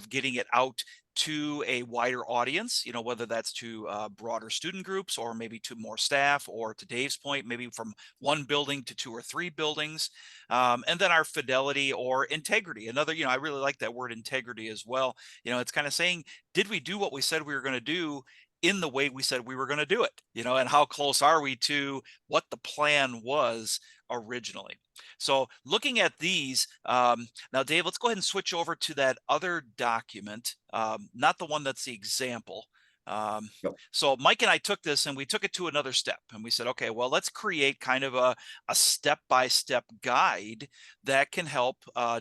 getting it out to a wider audience, whether that's to broader student groups or maybe to more staff, or to Dave's point, maybe from 1 building to 2 or 3 buildings. And then our fidelity or integrity. Another, I really like that word integrity as well. It's kind of saying, did we do what we said we were going to do in the way we said we were going to do it? And how close are we to what the plan was originally? So looking at these, now, Dave, let's go ahead and switch over to that other document, not the one that's the example. Yep. So Mike and I took this and we took it to another step, and we said, okay, well, let's create kind of a step-by-step guide that can help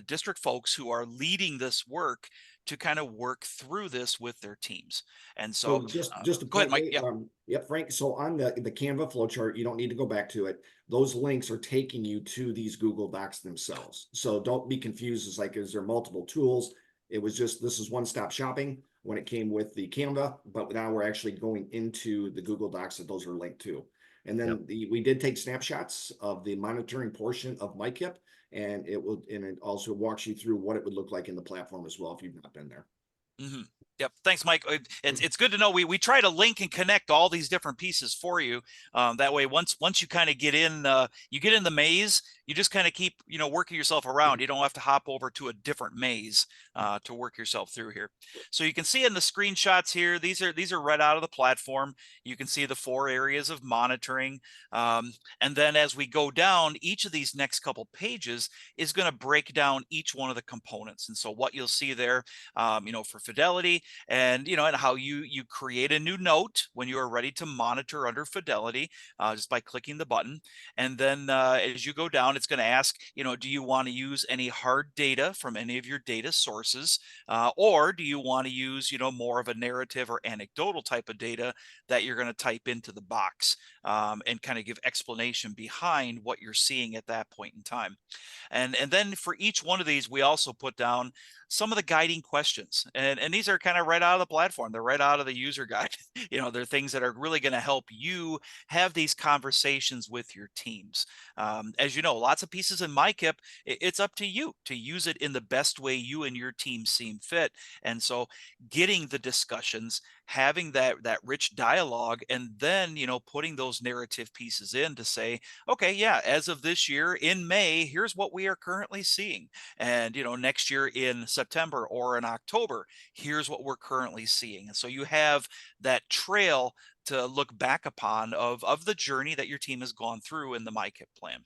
district folks who are leading this work to kind of work through this with their teams. And so just a go ahead, point, Mike. Yeah. Yep, Frank. So on the Canva flowchart, you don't need to go back to it. Those links are taking you to these Google Docs themselves. So don't be confused. It's like, is there multiple tools? It was just, this is one-stop shopping when it came with the Canva, but now we're actually going into the Google Docs that those are linked to. And then we did take snapshots of the monitoring portion of MICIP, and it also walks you through what it would look like in the platform as well if you've not been there. Mm-hmm. Yep. Thanks, Mike. It's good to know. We try to link and connect all these different pieces for you. That way, once you kind of get in, you get in the maze. You just kind of keep working yourself around. You don't have to hop over to a different maze to work yourself through here. So you can see in the screenshots here, these are right out of the platform. You can see the 4 areas of monitoring, and then as we go down, each of these next couple pages is going to break down each one of the components. And so what you'll see there, for fidelity, and and how you create a new note when you are ready to monitor under fidelity, just by clicking the button. And then as you go down, it's going to ask, do you want to use any hard data from any of your data sources, or do you want to use more of a narrative or anecdotal type of data that you're going to type into the box, and kind of give explanation behind what you're seeing at that point in time. And then for each one of these, we also put down some of the guiding questions. And these are kind of right out of the platform. They're right out of the user guide. They're things that are really going to help you have these conversations with your teams. As you know, lots of pieces in MICIP, it's up to you to use it in the best way you and your team seem fit. And so getting the discussions, having that rich dialogue, and then, putting those narrative pieces in to say, okay, yeah, as of this year in May, here's what we are currently seeing. And, next year in September or in October, here's what we're currently seeing. And so you have that trail to look back upon of the journey that your team has gone through in the MICIP plan.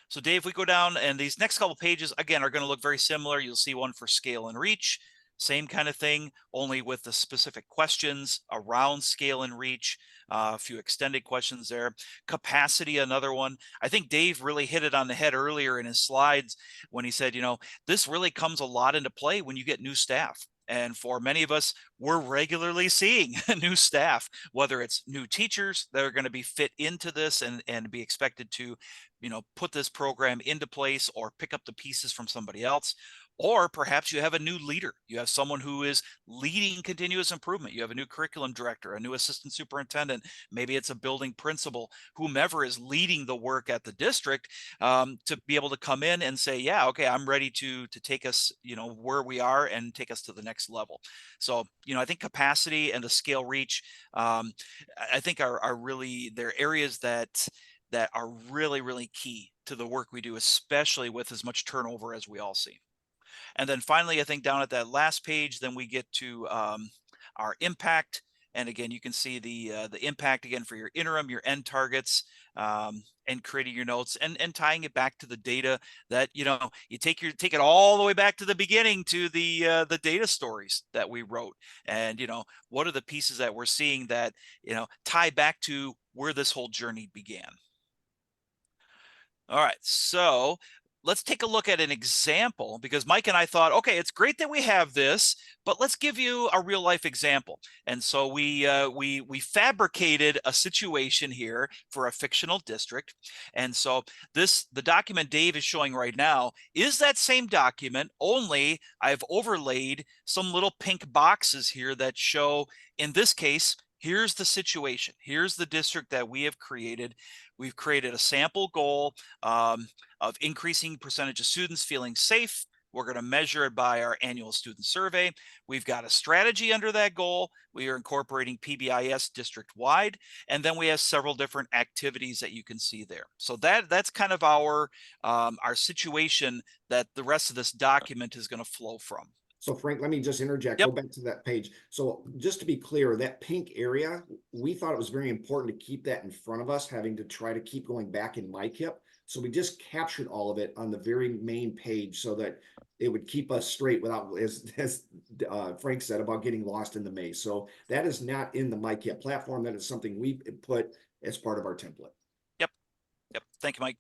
So Dave, we go down, and these next couple pages, again, are going to look very similar. You'll see one for scale and reach, same kind of thing, only with the specific questions around scale and reach, a few extended questions there. Capacity, another one. I think Dave really hit it on the head earlier in his slides when he said, this really comes a lot into play when you get new staff. And for many of us, we're regularly seeing new staff, whether it's new teachers that are going to be fit into this and be expected to, put this program into place or pick up the pieces from somebody else. Or perhaps you have a new leader. You have someone who is leading continuous improvement. You have a new curriculum director, a new assistant superintendent. Maybe it's a building principal, whomever is leading the work at the district, to be able to come in and say, yeah, okay, I'm ready to take us, where we are and take us to the next level. So, I think capacity and the scale reach, I think are really, they're areas that are really, really key to the work we do, especially with as much turnover as we all see. And then finally, I think down at that last page, then we get to our impact. And again, you can see the impact again for your interim, your end targets, and creating your notes and tying it back to the data that, you take it all the way back to the beginning, to the data stories that we wrote. And, what are the pieces that we're seeing that, tie back to where this whole journey began. All right, so let's take a look at an example, because Mike and I thought, okay, it's great that we have this, but let's give you a real life example. And so we fabricated a situation here for a fictional district. And so the document Dave is showing right now is that same document, only I've overlaid some little pink boxes here that show, in this case, here's the situation. Here's the district that we have created. We've created a sample goal of increasing percentage of students feeling safe. We're going to measure it by our annual student survey. We've got a strategy under that goal. We are incorporating PBIS district-wide. And then we have several different activities that you can see there. So that's kind of our situation that the rest of this document is going to flow from. So Frank, let me just interject, Yep. Go back to that page. So just to be clear, that pink area, we thought it was very important to keep that in front of us, having to try to keep going back in MICIP. So we just captured all of it on the very main page so that it would keep us straight without, as Frank said, about getting lost in the maze. So that is not in the MICIP platform. That is something we put as part of our template. Yep. Thank you, Mike.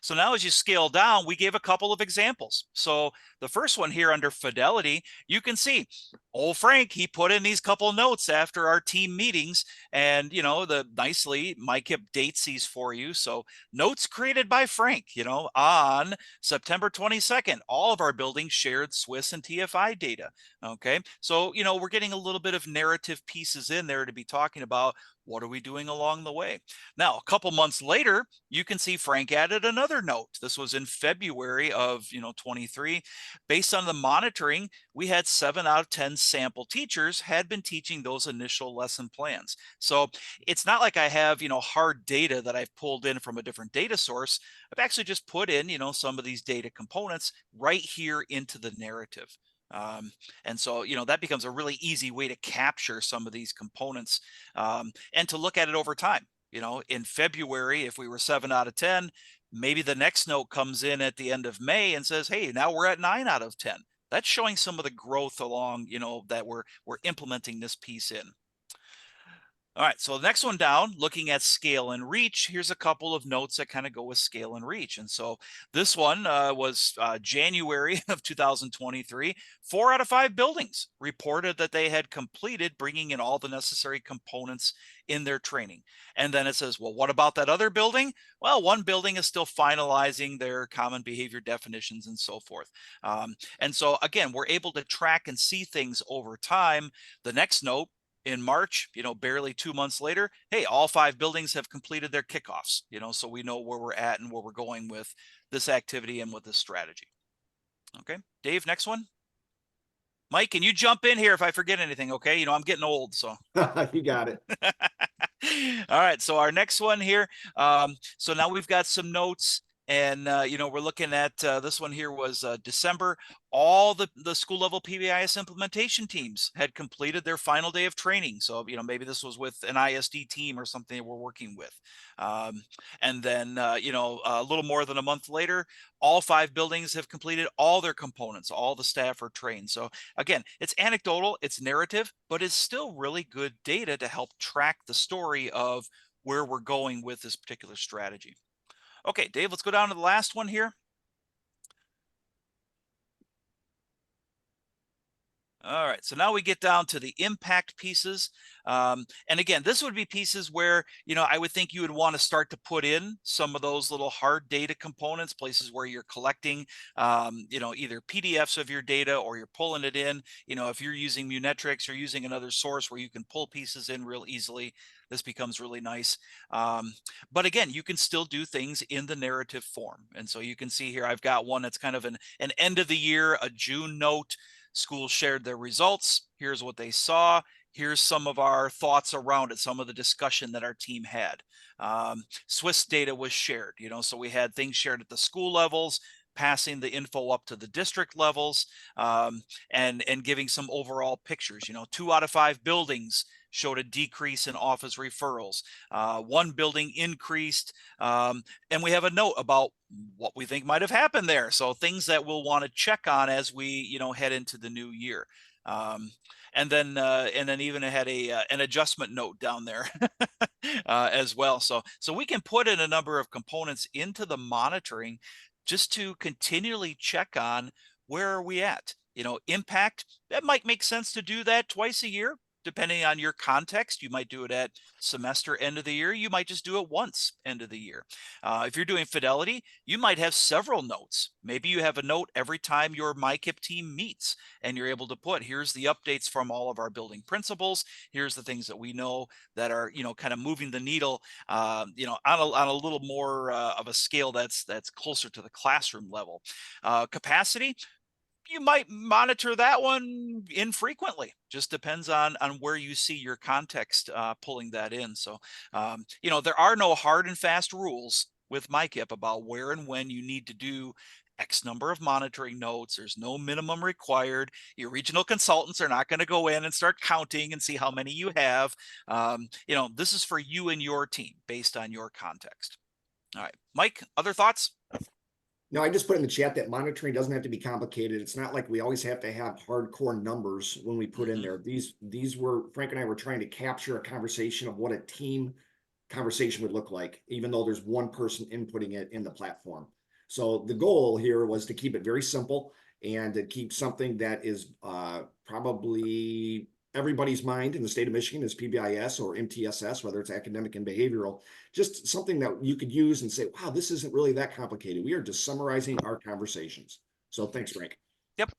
So now as you scale down, we gave a couple of examples. So the first one here under fidelity, you can see old Frank, he put in these couple notes after our team meetings, and nicely MICIP dates these for you. So notes created by Frank, on September 22nd, all of our buildings shared Swiss and TFI data. Okay. So, we're getting a little bit of narrative pieces in there to be talking about what are we doing along the way. Now, a couple months later, you can see Frank added another note. This was in February of 23. Based on the monitoring, we had 7 out of 10 sample teachers had been teaching those initial lesson plans. So it's not like I have, hard data that I've pulled in from a different data source. I've actually just put in, some of these data components right here into the narrative. And so, that becomes a really easy way to capture some of these components and to look at it over time. In February, if we were 7 out of 10, maybe the next note comes in at the end of May and says, hey, now we're at 9 out of 10. That's showing some of the growth along, that we're implementing this piece in. All right, so the next one down, looking at scale and reach, here's a couple of notes that kind of go with scale and reach. And so this one was January of 2023. 4 out of 5 buildings reported that they had completed bringing in all the necessary components in their training. And then it says, well, what about that other building? Well, one building is still finalizing their common behavior definitions and so forth. And so again, we're able to track and see things over time. The next note, in March, barely 2 months later, hey, all 5 buildings have completed their kickoffs, so we know where we're at and where we're going with this activity and with this strategy. Okay, Dave, next one. Mike, can you jump in here if I forget anything? Okay, I'm getting old, so. You got it. All right, so our next one here. So now we've got some notes. And, we're looking at this one here was December. All the school level PBIS implementation teams had completed their final day of training. So, maybe this was with an ISD team or something that we're working with. And then, a little more than a month later, all 5 buildings have completed all their components. All the staff are trained. So again, it's anecdotal, it's narrative, but it's still really good data to help track the story of where we're going with this particular strategy. Okay, Dave, let's go down to the last one here. All right, so now we get down to the impact pieces. And again, this would be pieces where, I would think you would want to start to put in some of those little hard data components, places where you're collecting, either PDFs of your data or you're pulling it in. If you're using Munitrix or using another source where you can pull pieces in real easily, this becomes really nice. But again, you can still do things in the narrative form. And so you can see here, I've got one that's kind of an end of the year, a June note. Schools shared their results. Here's what they saw. Here's some of our thoughts around it, some of the discussion that our team had. Swiss data was shared, so we had things shared at the school levels, passing the info up to the district levels, and giving some overall pictures. 2 out of 5 buildings showed a decrease in office referrals. 1 building increased, and we have a note about what we think might have happened there. So things that we'll want to check on as we, head into the new year. And then even it had an adjustment note down there as well. So we can put in a number of components into the monitoring just to continually check on where are we at. Impact, that might make sense to do that twice a year. Depending on your context, you might do it at semester end of the year. You might just do it once end of the year. If you're doing fidelity, you might have several notes. Maybe you have a note every time your MICIP team meets, and you're able to put, here's the updates from all of our building principals. Here's the things that we know that are, kind of moving the needle, on a little more of a scale that's closer to the classroom level. Capacity, you might monitor that one infrequently. Just depends on where you see your context pulling that in. So, there are no hard and fast rules with MICIP about where and when you need to do X number of monitoring notes. There's no minimum required. Your regional consultants are not going to go in and start counting and see how many you have. This is for you and your team based on your context. All right, Mike, other thoughts? No, I just put in the chat that monitoring doesn't have to be complicated. It's not like we always have to have hardcore numbers when we put in there. These were, Frank and I were trying to capture a conversation of what a team conversation would look like, even though there's one person inputting it in the platform. So the goal here was to keep it very simple and to keep something that is probably everybody's mind in the state of Michigan is PBIS or MTSS, whether it's academic and behavioral, just something that you could use and say, wow, this isn't really that complicated. We are just summarizing our conversations. So thanks, Frank. Yep.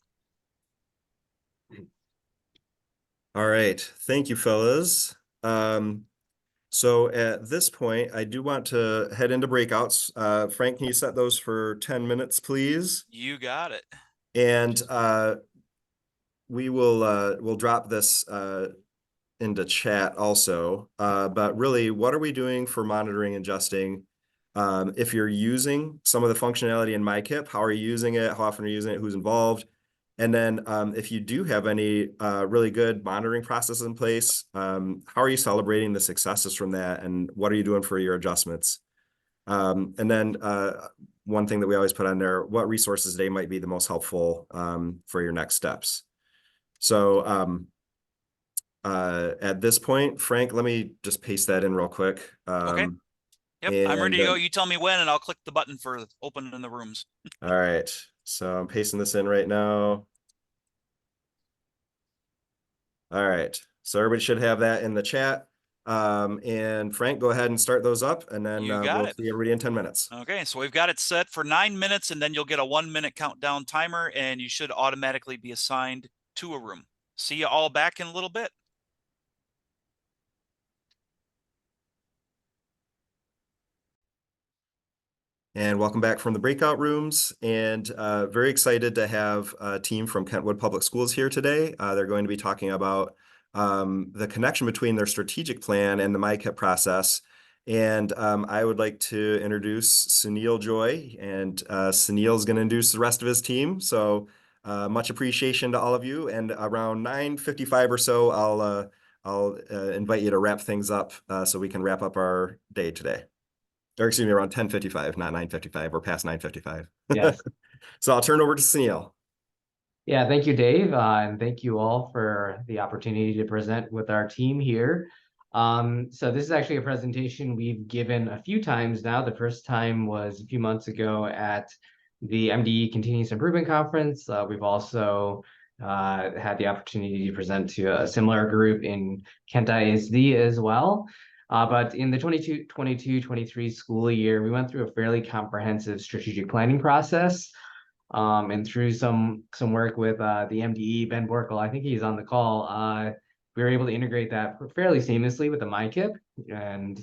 All right. Thank you, fellas. So at this point, I do want to head into breakouts. Frank, can you set those for 10 minutes, please? You got it. And we will we'll drop this into chat also. But really, what are we doing for monitoring and adjusting? If you're using some of the functionality in MICIP, how are you using it? How often are you using it? Who's involved? And then if you do have any really good monitoring processes in place, how are you celebrating the successes from that? And what are you doing for your adjustments? And then one thing that we always put on there, what resources today might be the most helpful for your next steps. So at this point, Frank, let me just paste that in real quick. Okay. Yep, I'm ready to go. You tell me when, and I'll click the button for opening the rooms. All right, so I'm pasting this in right now. All right, so everybody should have that in the chat. And Frank, go ahead and start those up, and then we'll see everybody in 10 minutes. Okay, so we've got it set for 9 minutes, and then you'll get a 1-minute countdown timer, and you should automatically be assigned to a room. See you all back in a little bit. And welcome back from the breakout rooms, and very excited to have a team from Kentwood Public Schools here today. They're going to be talking about the connection between their strategic plan and the MICIP process. And I would like to introduce Sunil Joy, and Sunil is going to introduce the rest of his team. So much appreciation to all of you. And around 9:55 or so, I'll invite you to wrap things up so we can wrap up our day today. Or excuse me, around 10:55, not 9:55. We're past 9:55. Yes. So I'll turn over to Sunil. Yeah, thank you, Dave, and thank you all for the opportunity to present with our team here. So this is actually a presentation we've given a few times now. The first time was a few months ago at the MDE Continuous Improvement Conference. We've also had the opportunity to present to a similar group in Kent ISD as well. But in the 22-23 school year, we went through a fairly comprehensive strategic planning process. And through some work with the MDE, Ben Borkel, I think he's on the call, we were able to integrate that fairly seamlessly with the MICIP. And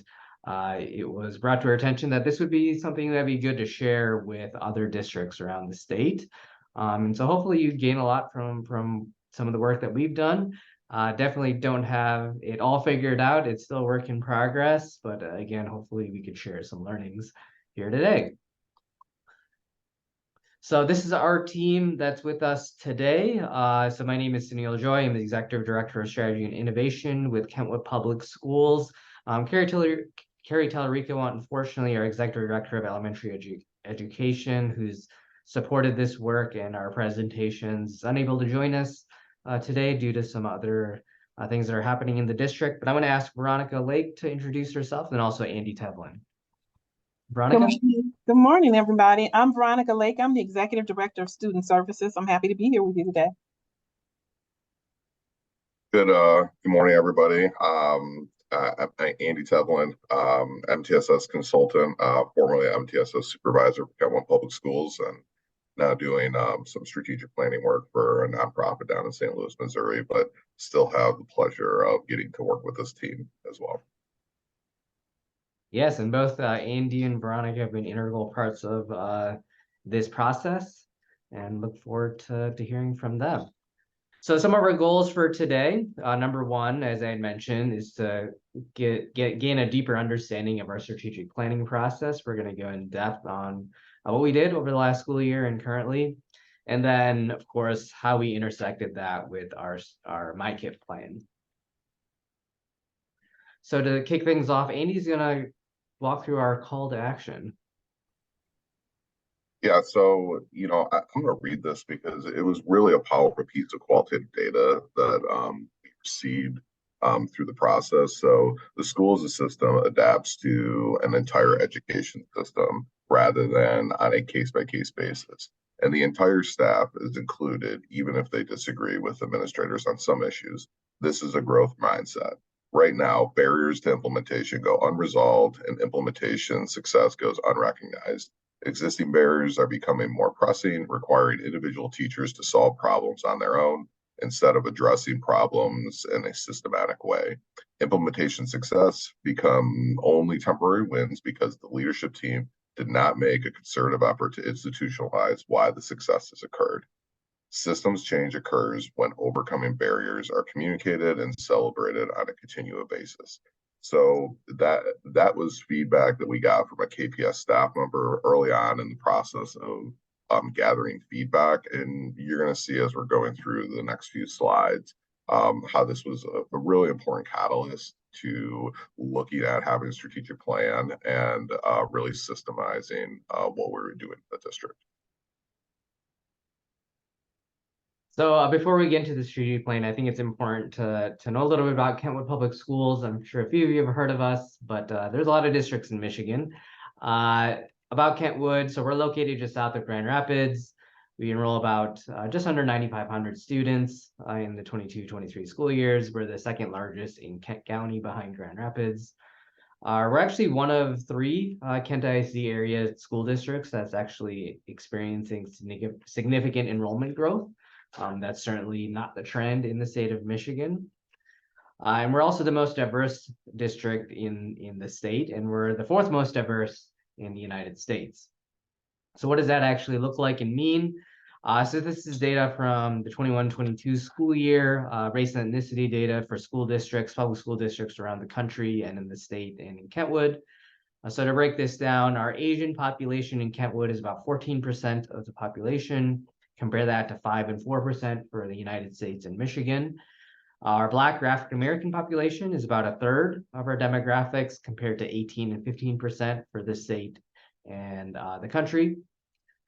it was brought to our attention that this would be something that'd be good to share with other districts around the state. And so hopefully you gain a lot from some of the work that we've done. Definitely don't have it all figured out. It's still a work in progress, but again, hopefully we could share some learnings here today. So this is our team that's with us today. So my name is Sunil Joy. I'm the Executive Director of Strategy and Innovation with Kentwood Public Schools. Carrie Tallarico, unfortunately, our Executive Director of Elementary Education, who's supported this work and our presentations, is unable to join us today due to some other things that are happening in the district. But I'm going to ask Veronica Lake to introduce herself, and also Andy Tevlin. Veronica? Good morning, everybody. I'm Veronica Lake. I'm the Executive Director of Student Services. I'm happy to be here with you today. Good morning, everybody. I'm Andy Tevlin, MTSS consultant, formerly MTSS supervisor for Kentwood Public Schools, and now doing some strategic planning work for a nonprofit down in St. Louis, Missouri, but still have the pleasure of getting to work with this team as well. Yes, and both Andy and Veronica have been integral parts of this process, and look forward to hearing from them. So some of our goals for today, number one, as I had mentioned, is to gain a deeper understanding of our strategic planning process. We're going to go in depth on what we did over the last school year and currently, and then, of course, how we intersected that with our MICIP plan. So to kick things off, Andy's going to walk through our call to action. Yeah, so, I'm going to read this because it was really a powerful piece of qualitative data that we received through the process. So the school as a system adapts to an entire education system rather than on a case-by-case basis. And the entire staff is included, even if they disagree with administrators on some issues. This is a growth mindset. Right now, barriers to implementation go unresolved and implementation success goes unrecognized. Existing barriers are becoming more pressing, requiring individual teachers to solve problems on their own instead of addressing problems in a systematic way. Implementation success become only temporary wins because the leadership team did not make a concerted effort to institutionalize why the success has occurred. Systems change occurs when overcoming barriers are communicated and celebrated on a continual basis. So that was feedback that we got from a KPS staff member early on in the process of gathering feedback. And you're going to see as we're going through the next few slides how this was a really important catalyst to looking at having a strategic plan and really systemizing what we were doing in the district. So before we get into the strategic plan, I think it's important to know a little bit about Kentwood Public Schools. I'm sure a few of you have heard of us, but there's a lot of districts in Michigan. About Kentwood, so we're located just south of Grand Rapids. We enroll about just under 9,500 students in the 22-23 school years. We're the second largest in Kent County behind Grand Rapids. We're actually one of 3 Kent ISD area school districts that's actually experiencing significant enrollment growth. That's certainly not the trend in the state of Michigan. And we're also the most diverse district in the state, and we're the 4th most diverse in the United States. So what does that actually look like and mean? So this is data from the 21-22 school year, race and ethnicity data for school districts, public school districts around the country and in the state and in Kentwood. So to break this down, our Asian population in Kentwood is about 14% of the population. Compare that to 5% and 4% for the United States and Michigan. Our Black African American population is about a third of our demographics compared to 18% and 15% for the state and the country.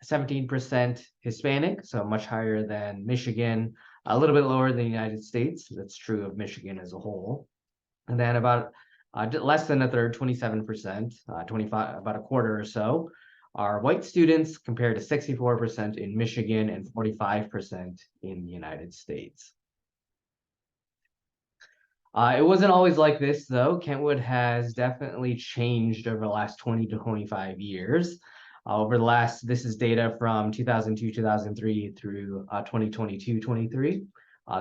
17% Hispanic, so much higher than Michigan, a little bit lower than the United States. That's true of Michigan as a whole. And then about less than a third, 27%, 25, about a quarter or so, are white students compared to 64% in Michigan and 45% in the United States. It wasn't always like this, though. Kentwood has definitely changed over the last 20 to 25 years. This is data from 2002, 2003 through 2022, 23.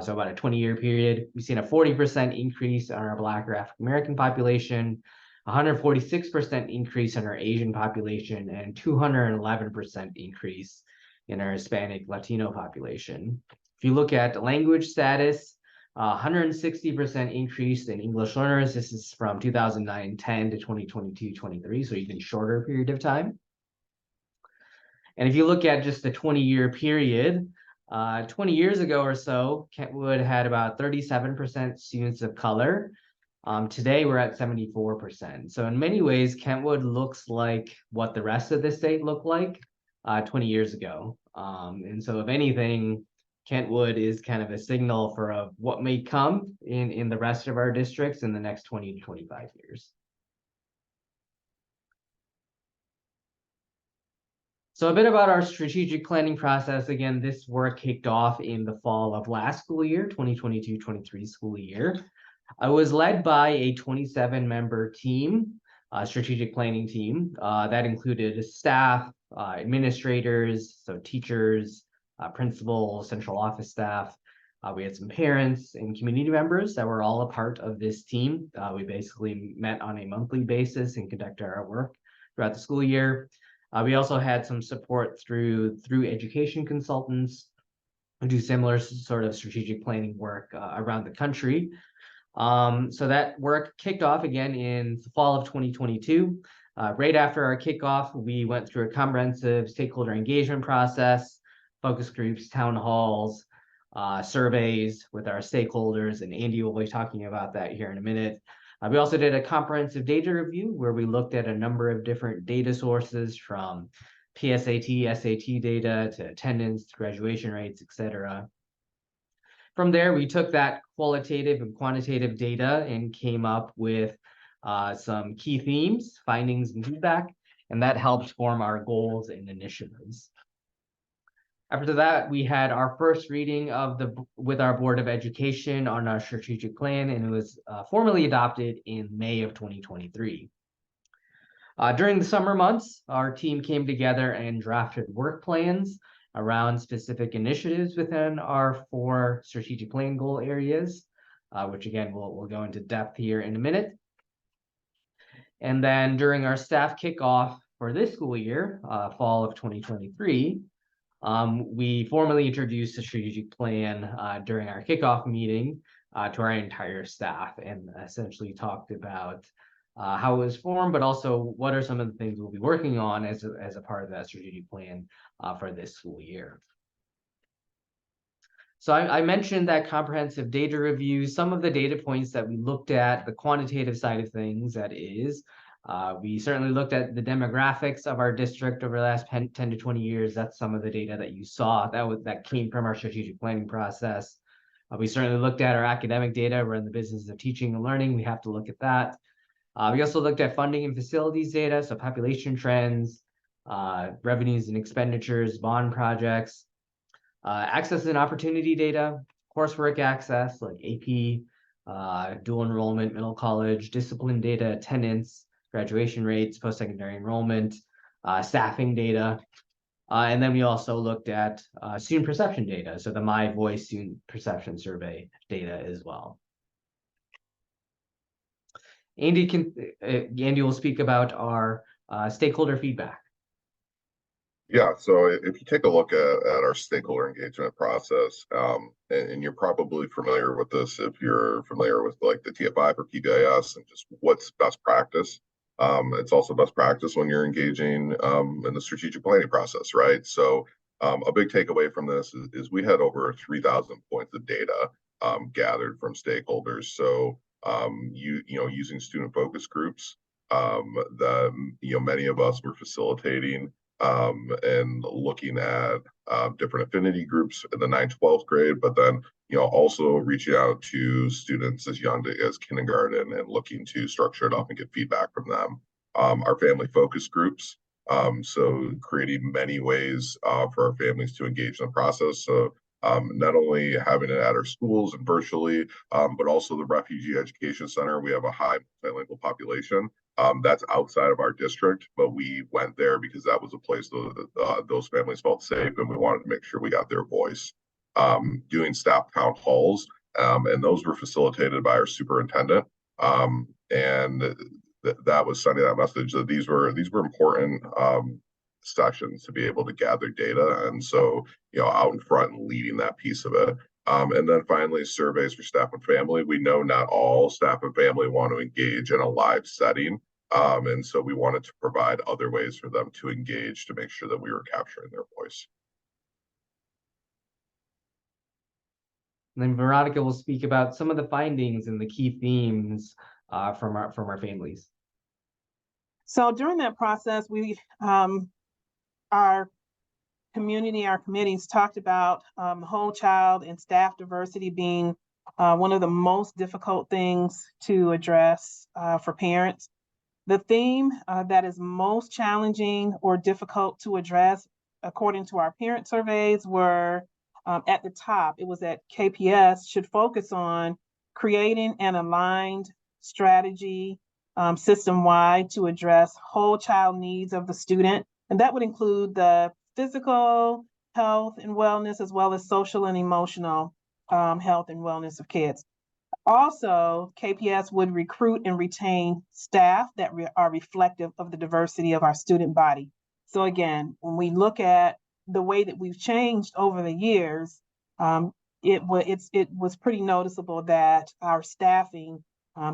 So about a 20-year period. We've seen a 40% increase in our Black or African American population, 146% increase in our Asian population, and 211% increase in our Hispanic Latino population. If you look at language status, 160% increase in English learners. This is from 2009-10 to 2022-23, so even shorter period of time. And if you look at just the 20-year period, 20 years ago or so, Kentwood had about 37% students of color. Today, we're at 74%. So in many ways, Kentwood looks like what the rest of the state looked like 20 years ago. And so if anything, Kentwood is kind of a signal for what may come in the rest of our districts in the next 20 to 25 years. So a bit about our strategic planning process. Again, this work kicked off in the fall of last school year, 2022-23 school year. I was led by a 27-member team, strategic planning team, that included staff, administrators, so teachers, principals, central office staff. We had some parents and community members that were all a part of this team. We basically met on a monthly basis and conducted our work throughout the school year. We also had some support through education consultants who do similar sort of strategic planning work around the country. So that work kicked off again in the fall of 2022. Right after our kickoff, we went through a comprehensive stakeholder engagement process, focus groups, town halls, surveys with our stakeholders, and Andy will be talking about that here in a minute. We also did a comprehensive data review where we looked at a number of different data sources from PSAT, SAT data to attendance, graduation rates, etc. From there, we took that qualitative and quantitative data and came up with some key themes, findings, and feedback, and that helped form our goals and initiatives. After that, we had our first reading with our Board of Education on our strategic plan, and it was formally adopted in May of 2023. During the summer months, our team came together and drafted work plans around specific initiatives within our 4 strategic plan goal areas, which again, we'll go into depth here in a minute. And then during our staff kickoff for this school year, fall of 2023, We formally introduced a strategic plan during our kickoff meeting to our entire staff, and essentially talked about how it was formed, but also what are some of the things we'll be working on as a part of that strategic plan for this school year. So I mentioned that comprehensive data review. Some of the data points that we looked at, the quantitative side of things, that is, we certainly looked at the demographics of our district over the last 10 to 20 years. That's some of the data that you saw that came from our strategic planning process. We certainly looked at our academic data. We're in the business of teaching and learning. We have to look at that. We also looked at funding and facilities data, so population trends, revenues and expenditures, bond projects, access and opportunity data, coursework access like AP, dual enrollment, middle college, discipline data, attendance, graduation rates, post-secondary enrollment, staffing data. And then we also looked at student perception data, so the My Voice Student Perception Survey data as well. Andy will speak about our stakeholder feedback. Yeah, so if you take a look at our stakeholder engagement process, and you're probably familiar with this if you're familiar with like the TFI or PBIS and just what's best practice. It's also best practice when you're engaging in the strategic planning process, right? So a big takeaway from this is we had over 3,000 points of data gathered from stakeholders. So using student focus groups, many of us were facilitating and looking at different affinity groups in the 9th, 12th grade, but then also reaching out to students as young as kindergarten and looking to structure it up and get feedback from them. Our family focus groups, so creating many ways for our families to engage in the process. So not only having it at our schools and virtually, but also the Refugee Education Center. We have a high multilingual population. That's outside of our district, but we went there because that was a place those families felt safe, and we wanted to make sure we got their voice. Doing staff town halls, and those were facilitated by our superintendent, and that was sending that message that these were important sessions to be able to gather data, and so out in front and leading that piece of it. And then finally, surveys for staff and family. We know not all staff and family want to engage in a live setting. And so we wanted to provide other ways for them to engage to make sure that we were capturing their voice. And then Veronica will speak about some of the findings and the key themes from our families. So during that process, our committees talked about whole child and staff diversity being one of the most difficult things to address for parents. The theme that is most challenging or difficult to address, according to our parent surveys, were at the top. It was that KPS should focus on creating an aligned strategy system-wide to address whole child needs of the student. And that would include the physical health and wellness, as well as social and emotional health and wellness of kids. Also, KPS would recruit and retain staff that are reflective of the diversity of our student body. So again, when we look at the way that we've changed over the years, it was pretty noticeable that our staffing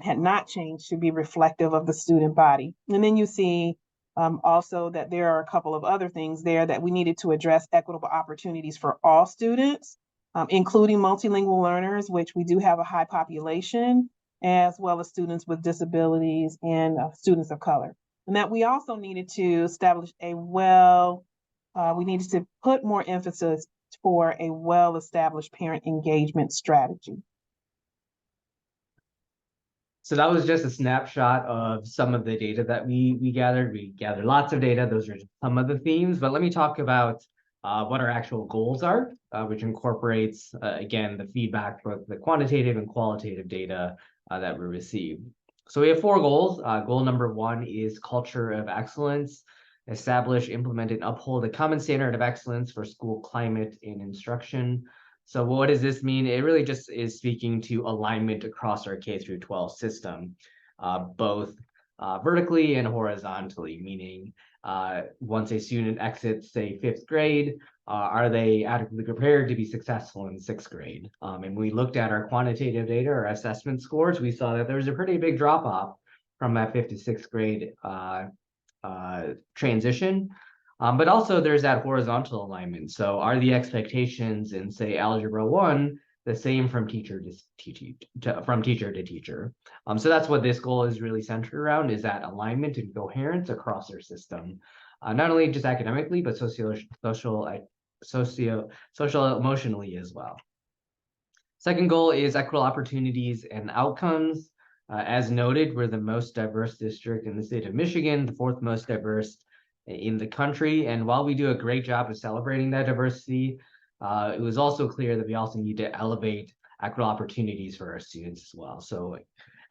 had not changed to be reflective of the student body. And then you see also that there are a couple of other things there that we needed to address: equitable opportunities for all students, including multilingual learners, which we do have a high population, as well as students with disabilities and students of color. And that we also needed to establish we needed to put more emphasis for a well-established parent engagement strategy. So that was just a snapshot of some of the data that we gathered. We gathered lots of data. Those are some of the themes, but let me talk about what our actual goals are, which incorporates, again, the feedback for the quantitative and qualitative data that we received. So we have 4 goals. Goal number 1 is culture of excellence. Establish, implement, and uphold a common standard of excellence for school climate and instruction. So what does this mean? It really just is speaking to alignment across our K-12 system, both vertically and horizontally, meaning once a student exits, say, 5th grade, Are they adequately prepared to be successful in 6th grade? And we looked at our quantitative data, our assessment scores. We saw that there was a pretty big drop off from that 5th to 6th grade transition. But also there's that horizontal alignment. So are the expectations in, say, Algebra 1 the same from teacher to teacher? So that's what this goal is really centered around, is that alignment and coherence across our system. Not only just academically, but social emotionally as well. Second goal is equitable opportunities and outcomes. As noted, we're the most diverse district in the state of Michigan, the 4th most diverse in the country. And while we do a great job of celebrating that diversity, it was also clear that we also need to elevate equitable opportunities for our students as well. So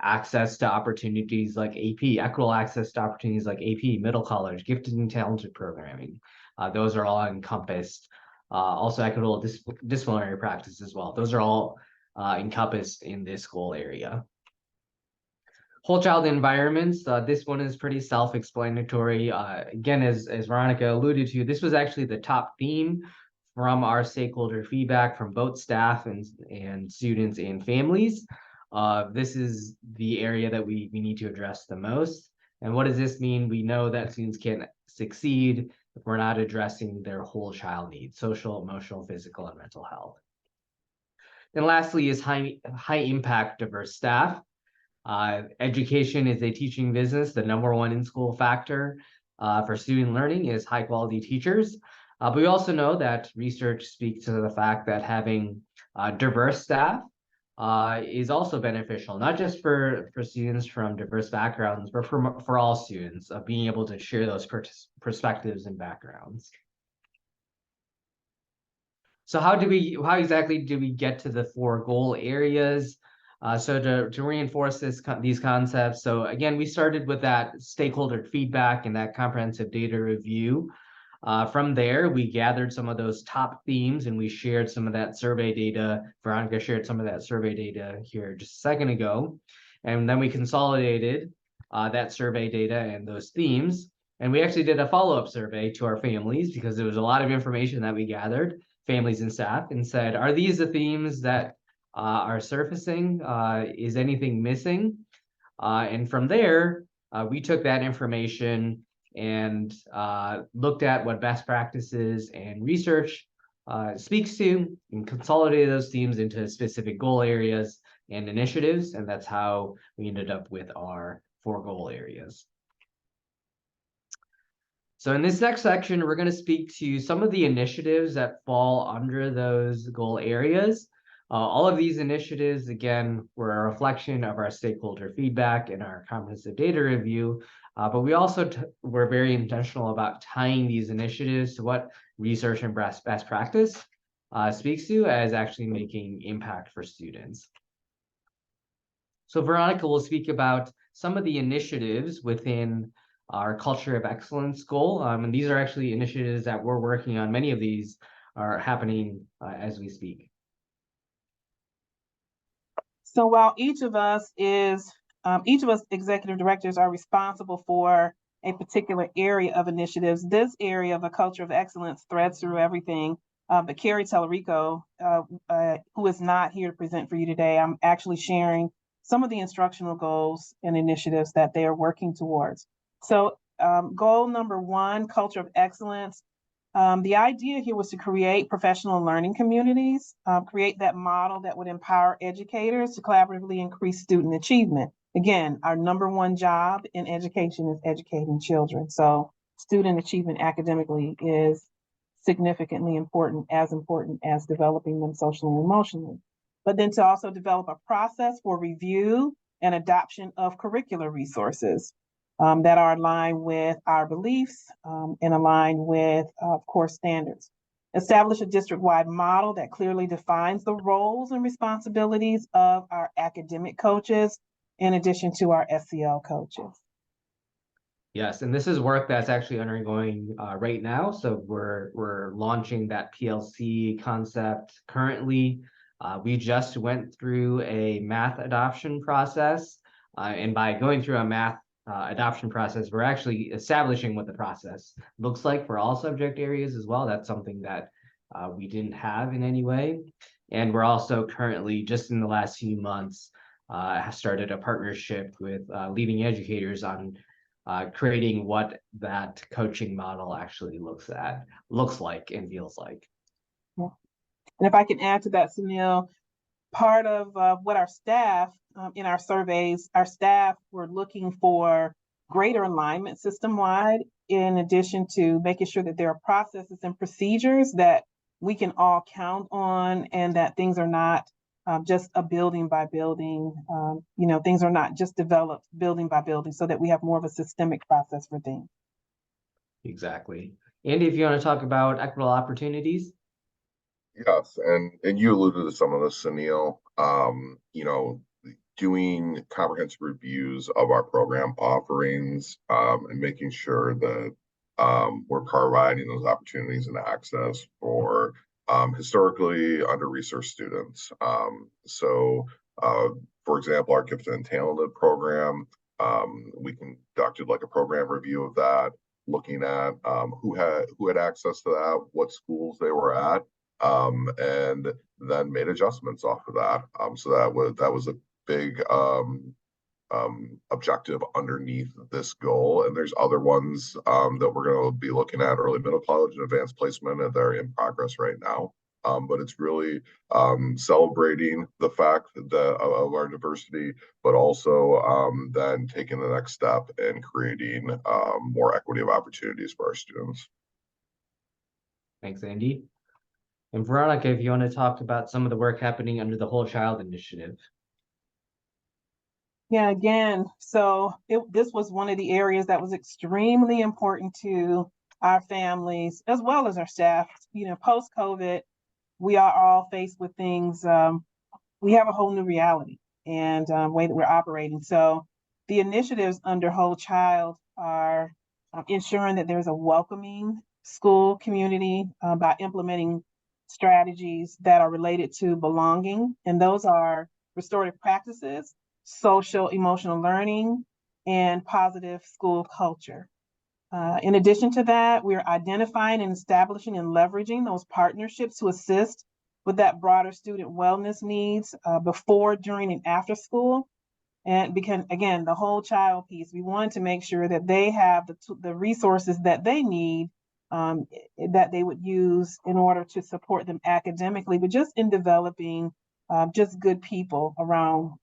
access to opportunities like AP, equitable access to opportunities like AP, middle college, gifted and talented programming. Those are all encompassed. Also equitable disciplinary practice as well. Those are all encompassed in this goal area. Whole child environments, this one is pretty self-explanatory. Again, as Veronica alluded to, this was actually the top theme from our stakeholder feedback from both staff and students and families. This is the area that we need to address the most. And what does this mean? We know that students can't succeed if we're not addressing their whole child needs: social, emotional, physical, and mental health. And lastly is high impact diverse staff. Education is a teaching business. The #1 in-school factor for student learning is high quality teachers. But we also know that research speaks to the fact that having diverse staff is also beneficial, not just for students from diverse backgrounds, but for all students, of being able to share those perspectives and backgrounds. So how exactly do we get to the 4 goal areas? So to reinforce these concepts, so again, we started with that stakeholder feedback and that comprehensive data review. From there, we gathered some of those top themes and we shared some of that survey data. Veronica shared some of that survey data here just a second ago. And then we consolidated that survey data and those themes. And we actually did a follow-up survey to our families, because there was a lot of information that we gathered, families and staff, and said, are these the themes that are surfacing? Is anything missing? And from there, we took that information and looked at what best practices and research speaks to, and consolidated those themes into specific goal areas and initiatives. And that's how we ended up with our 4 goal areas. So in this next section, we're going to speak to some of the initiatives that fall under those goal areas. All of these initiatives, again, were a reflection of our stakeholder feedback and our comprehensive data review, but we also were very intentional about tying these initiatives to what research and best practice speaks to as actually making impact for students. So Veronica will speak about some of the initiatives within our Culture of Excellence goal. And these are actually initiatives that we're working on. Many of these are happening as we speak. So while each of us executive directors are responsible for a particular area of initiatives, this area of a culture of excellence threads through everything. But Carrie Tellerico, who is not here to present for you today, I'm actually sharing some of the instructional goals and initiatives that they are working towards. So goal number 1, culture of excellence. The idea here was to create professional learning communities, create that model that would empower educators to collaboratively increase student achievement. Again, our #1 job in education is educating children. So student achievement academically is significantly important as developing them socially and emotionally. But then to also develop a process for review and adoption of curricular resources that are aligned with our beliefs and aligned with course standards. Establish a district-wide model that clearly defines the roles and responsibilities of our academic coaches, in addition to our SEL coaches. Yes, and this is work that's actually undergoing right now. So we're launching that PLC concept currently. We just went through a math adoption process, and by going through a math adoption process, we're actually establishing what the process looks like for all subject areas as well. That's something that we didn't have in any way. And we're also currently, just in the last few months, have started a partnership with leading educators on creating what that coaching model actually looks like and feels like. Yeah. And if I can add to that, Sunil, part of what our staff in our surveys, our staff were looking for greater alignment system-wide, in addition to making sure that there are processes and procedures that we can all count on, and that things are not just a building by building, things are not just developed building by building, so that we have more of a systemic process for things. Exactly. Andy, if you want to talk about equitable opportunities. Yes, and you alluded to some of this, Sunil. Doing comprehensive reviews of our program offerings, and making sure that we're providing those opportunities and access for historically under-resourced students. For example, our Gifted and Talented program, we conducted like a program review of that, looking at who had access to that, what schools they were at, and then made adjustments off of that. So that was a big objective underneath this goal. And there's other ones that we're going to be looking at: early middle college and advanced placement, and they're in progress right now. But it's really celebrating the fact that of our diversity, but also then taking the next step and creating more equity of opportunities for our students. Thanks, Andy. And Veronica, if you want to talk about some of the work happening under the Whole Child Initiative. Yeah, again, so this was one of the areas that was extremely important to our families as well as our staff. Post-COVID, we are all faced with things. We have a whole new reality and way that we're operating. So the initiatives under Whole Child are ensuring that there's a welcoming school community by implementing strategies that are related to belonging. And those are restorative practices, social emotional learning, and positive school culture. In addition to that, we're identifying and establishing and leveraging those partnerships to assist with that broader student wellness needs before, during, and after school. And because, again, the whole child piece, we wanted to make sure that they have the resources that they need, that they would use in order to support them academically, but just in developing just good people around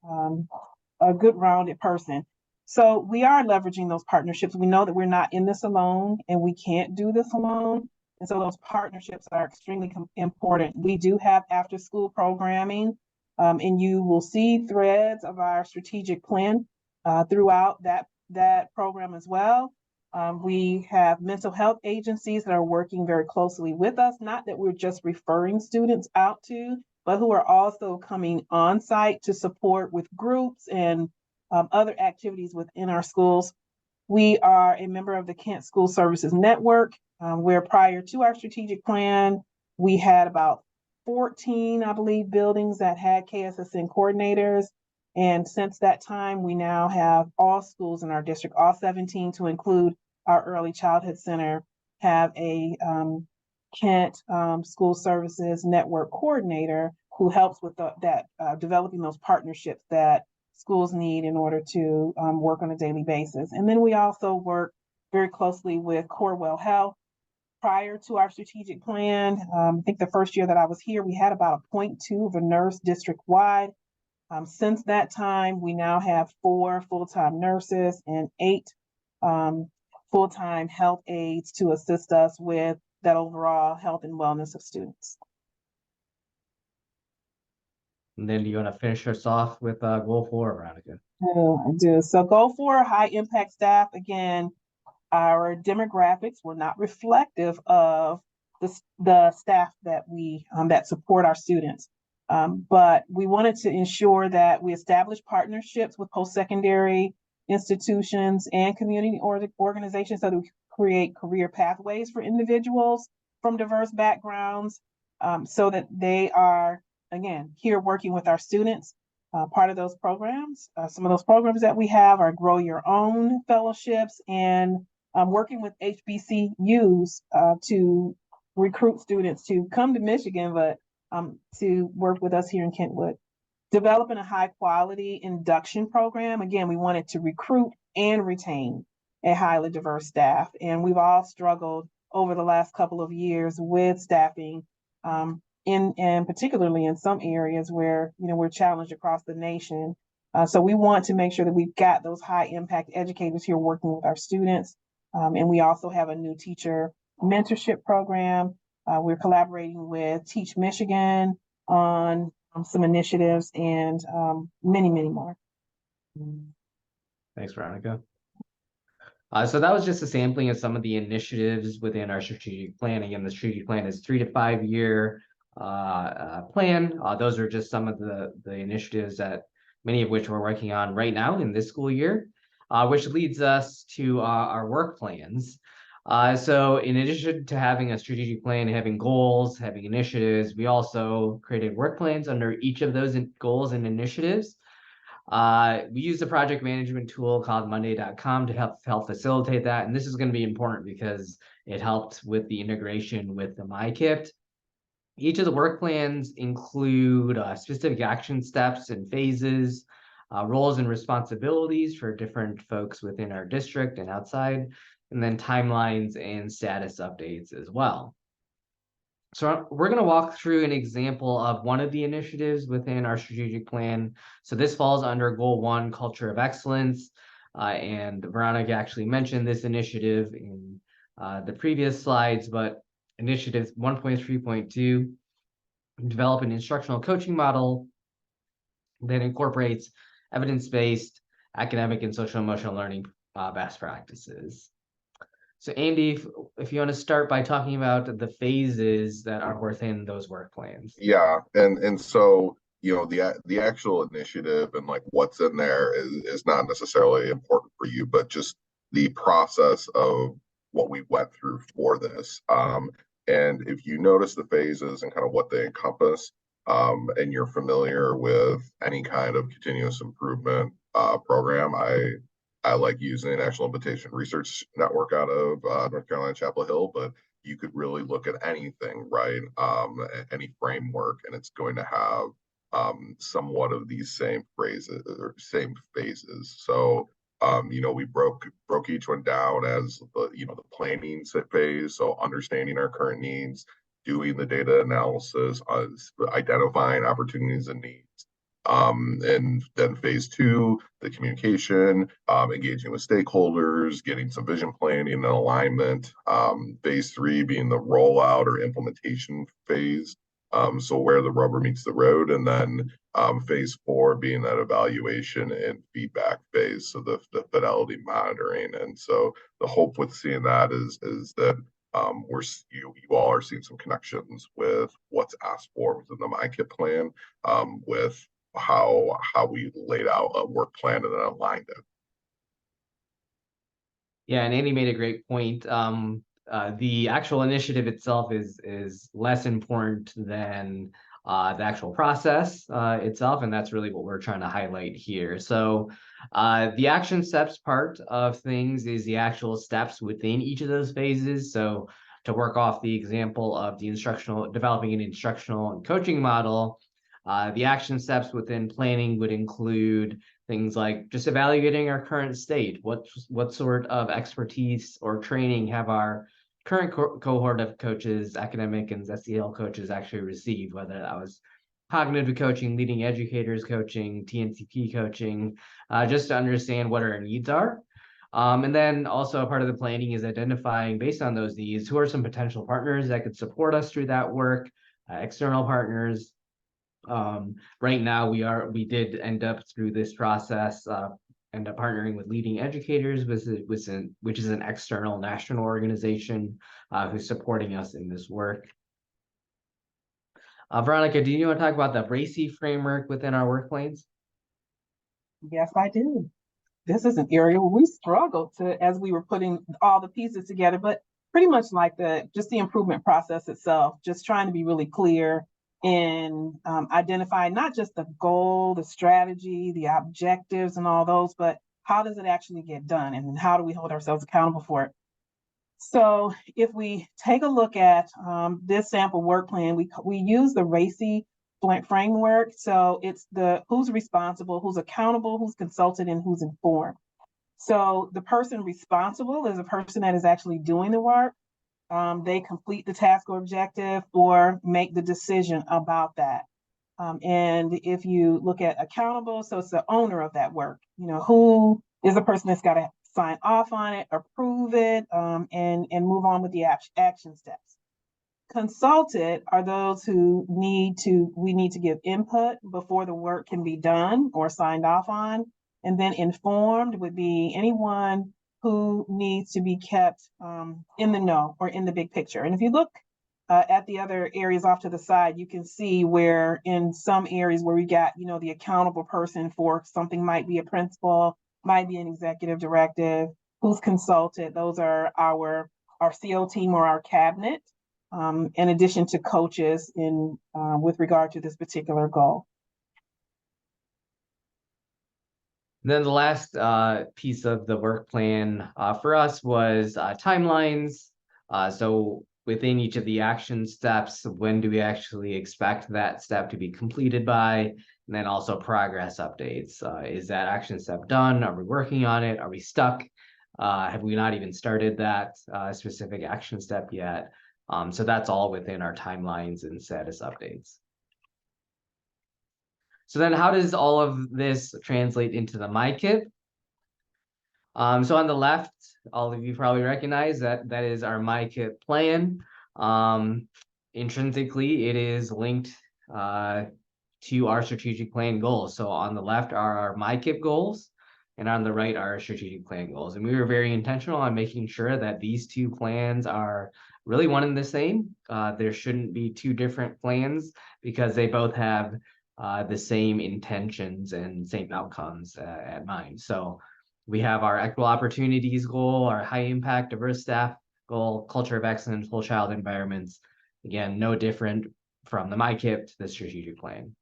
a good rounded person. So we are leveraging those partnerships. We know that we're not in this alone and we can't do this alone. And so those partnerships are extremely important. We do have after school programming, and you will see threads of our strategic plan throughout that program as well. We have mental health agencies that are working very closely with us, not that we're just referring students out to, but who are also coming on site to support with groups and other activities within our schools. We are a member of the Kent School Services Network, where prior to our strategic plan, we had about 14, I believe, buildings that had KSSN coordinators. And since that time, we now have all schools in our district, all 17 to include our early childhood center, have a Kent School Services Network coordinator who helps with developing those partnerships that schools need in order to work on a daily basis. And then we also work very closely with Corewell Health. Prior to our strategic plan, I think the first year that I was here, we had about a 0.2 of a nurse district-wide. Since that time, we now have 4 full-time nurses and 8 full-time health aides to assist us with that overall health and wellness of students. And then do you want to finish us off with goal 4, Veronica? I do. So goal 4, high impact staff. Again, our demographics were not reflective of the staff that we that support our students. But we wanted to ensure that we establish partnerships with post-secondary institutions and community organizations so that we create career pathways for individuals from diverse backgrounds, so that they are, again, here working with our students. Part of those programs, some of those programs that we have are Grow Your Own fellowships and working with HBCUs to recruit students to come to Michigan, but to work with us here in Kentwood. Developing a high quality induction program. Again, we wanted to recruit and retain a highly diverse staff. And we've all struggled over the last couple of years with staffing, and particularly in some areas where, we're challenged across the nation. So we want to make sure that we've got those high impact educators here working with our students. And we also have a new teacher mentorship program. We're collaborating with Teach Michigan on some initiatives and many, many more. Thanks, Veronica. So that was just a sampling of some of the initiatives within our strategic plan. Again, the strategic plan is 3 to 5 year plan. Those are just some of the initiatives that many of which we're working on right now in this school year, which leads us to our work plans. So in addition to having a strategic plan, having goals, having initiatives, we also created work plans under each of those goals and initiatives. We use a project management tool called monday.com to help facilitate that. And this is going to be important because it helped with the integration with the MICIP. Each of the work plans include specific action steps and phases, roles and responsibilities for different folks within our district and outside, and then timelines and status updates as well. So we're going to walk through an example of one of the initiatives within our strategic plan. So this falls under Goal 1, Culture of Excellence. And Veronica actually mentioned this initiative in the previous slides, but initiative 1.3.2, develop an instructional coaching model that incorporates evidence-based academic and social emotional learning best practices. So Andy, if you want to start by talking about the phases that are within those work plans. Yeah, and so the actual initiative and like what's in there is not necessarily important for you, but just the process of what we went through for this. And if you notice the phases and kind of what they encompass, and you're familiar with any kind of continuous improvement program, I like using National Invitation Research Network out of North Carolina, Chapel Hill, but you could really look at anything, right? Any framework, and it's going to have somewhat of these same phrases or same phases. So, we broke each one down as the planning phase. So understanding our current needs, doing the data analysis, identifying opportunities and needs. And then phase 2, the communication, engaging with stakeholders, getting some vision planning and alignment. Phase 3 being the rollout or implementation phase. So where the rubber meets the road, and then phase 4 being that evaluation and feedback phase, so the fidelity monitoring. And so the hope with seeing that is that you all are seeing some connections with what's asked for within the MICIP plan, with how we laid out a work plan and then aligned it. Yeah, and Andy made a great point. The actual initiative itself is less important than the actual process itself, and that's really what we're trying to highlight here. So the action steps part of things is the actual steps within each of those phases. So to work off the example of the developing an instructional and coaching model, the action steps within planning would include things like just evaluating our current state. What sort of expertise or training have our current cohort of coaches, academic and SEL coaches actually received, whether that was cognitive coaching, leading educators coaching, TNCP coaching, just to understand what our needs are. And then also a part of the planning is identifying, based on those needs, who are some potential partners that could support us through that work, external partners. Right now we did end up through this process, end up partnering with Leading Educators, which is an external national organization who's supporting us in this work. Veronica, do you want to talk about the RACI framework within our work plans? Yes, I do. This is an area where we struggled as we were putting all the pieces together, but pretty much like just the improvement process itself, just trying to be really clear in identifying not just the goal, the strategy, the objectives and all those, but how does it actually get done and how do we hold ourselves accountable for it? So if we take a look at this sample work plan, we use the RACI framework. So it's the who's responsible, who's accountable, who's consulted, and who's informed. So the person responsible is a person that is actually doing the work. They complete the task or objective or make the decision about that. And if you look at accountable, so it's the owner of that work, who is the person that's got to sign off on it, approve it, and move on with the action steps. Consulted are those who we need to give input before the work can be done or signed off on. And then informed would be anyone who needs to be kept in the know or in the big picture. And if you look at the other areas off to the side, you can see where in some areas where we got, the accountable person for something might be a principal, might be an executive directive, who's consulted. Those are our CO team or our cabinet, in addition to coaches with regard to this particular goal. Then the last piece of the work plan for us was timelines. So within each of the action steps, when do we actually expect that step to be completed by? And then also progress updates. Is that action step done? Are we working on it? Are we stuck? Have we not even started that specific action step yet? So that's all within our timelines and status updates. So then how does all of this translate into the MICIP? So on the left, all of you probably recognize that is our MICIP plan. Intrinsically, it is linked to our strategic plan goals. So on the left are our MICIP goals, and on the right are our strategic plan goals. And we were very intentional on making sure that these two plans are really one and the same. There shouldn't be two different plans because they both have the same intentions and same outcomes at mind. So we have our equitable opportunities goal, our high impact diverse staff goal, culture of excellence, whole child environments. Again, no different from the MICIP to the strategic plan.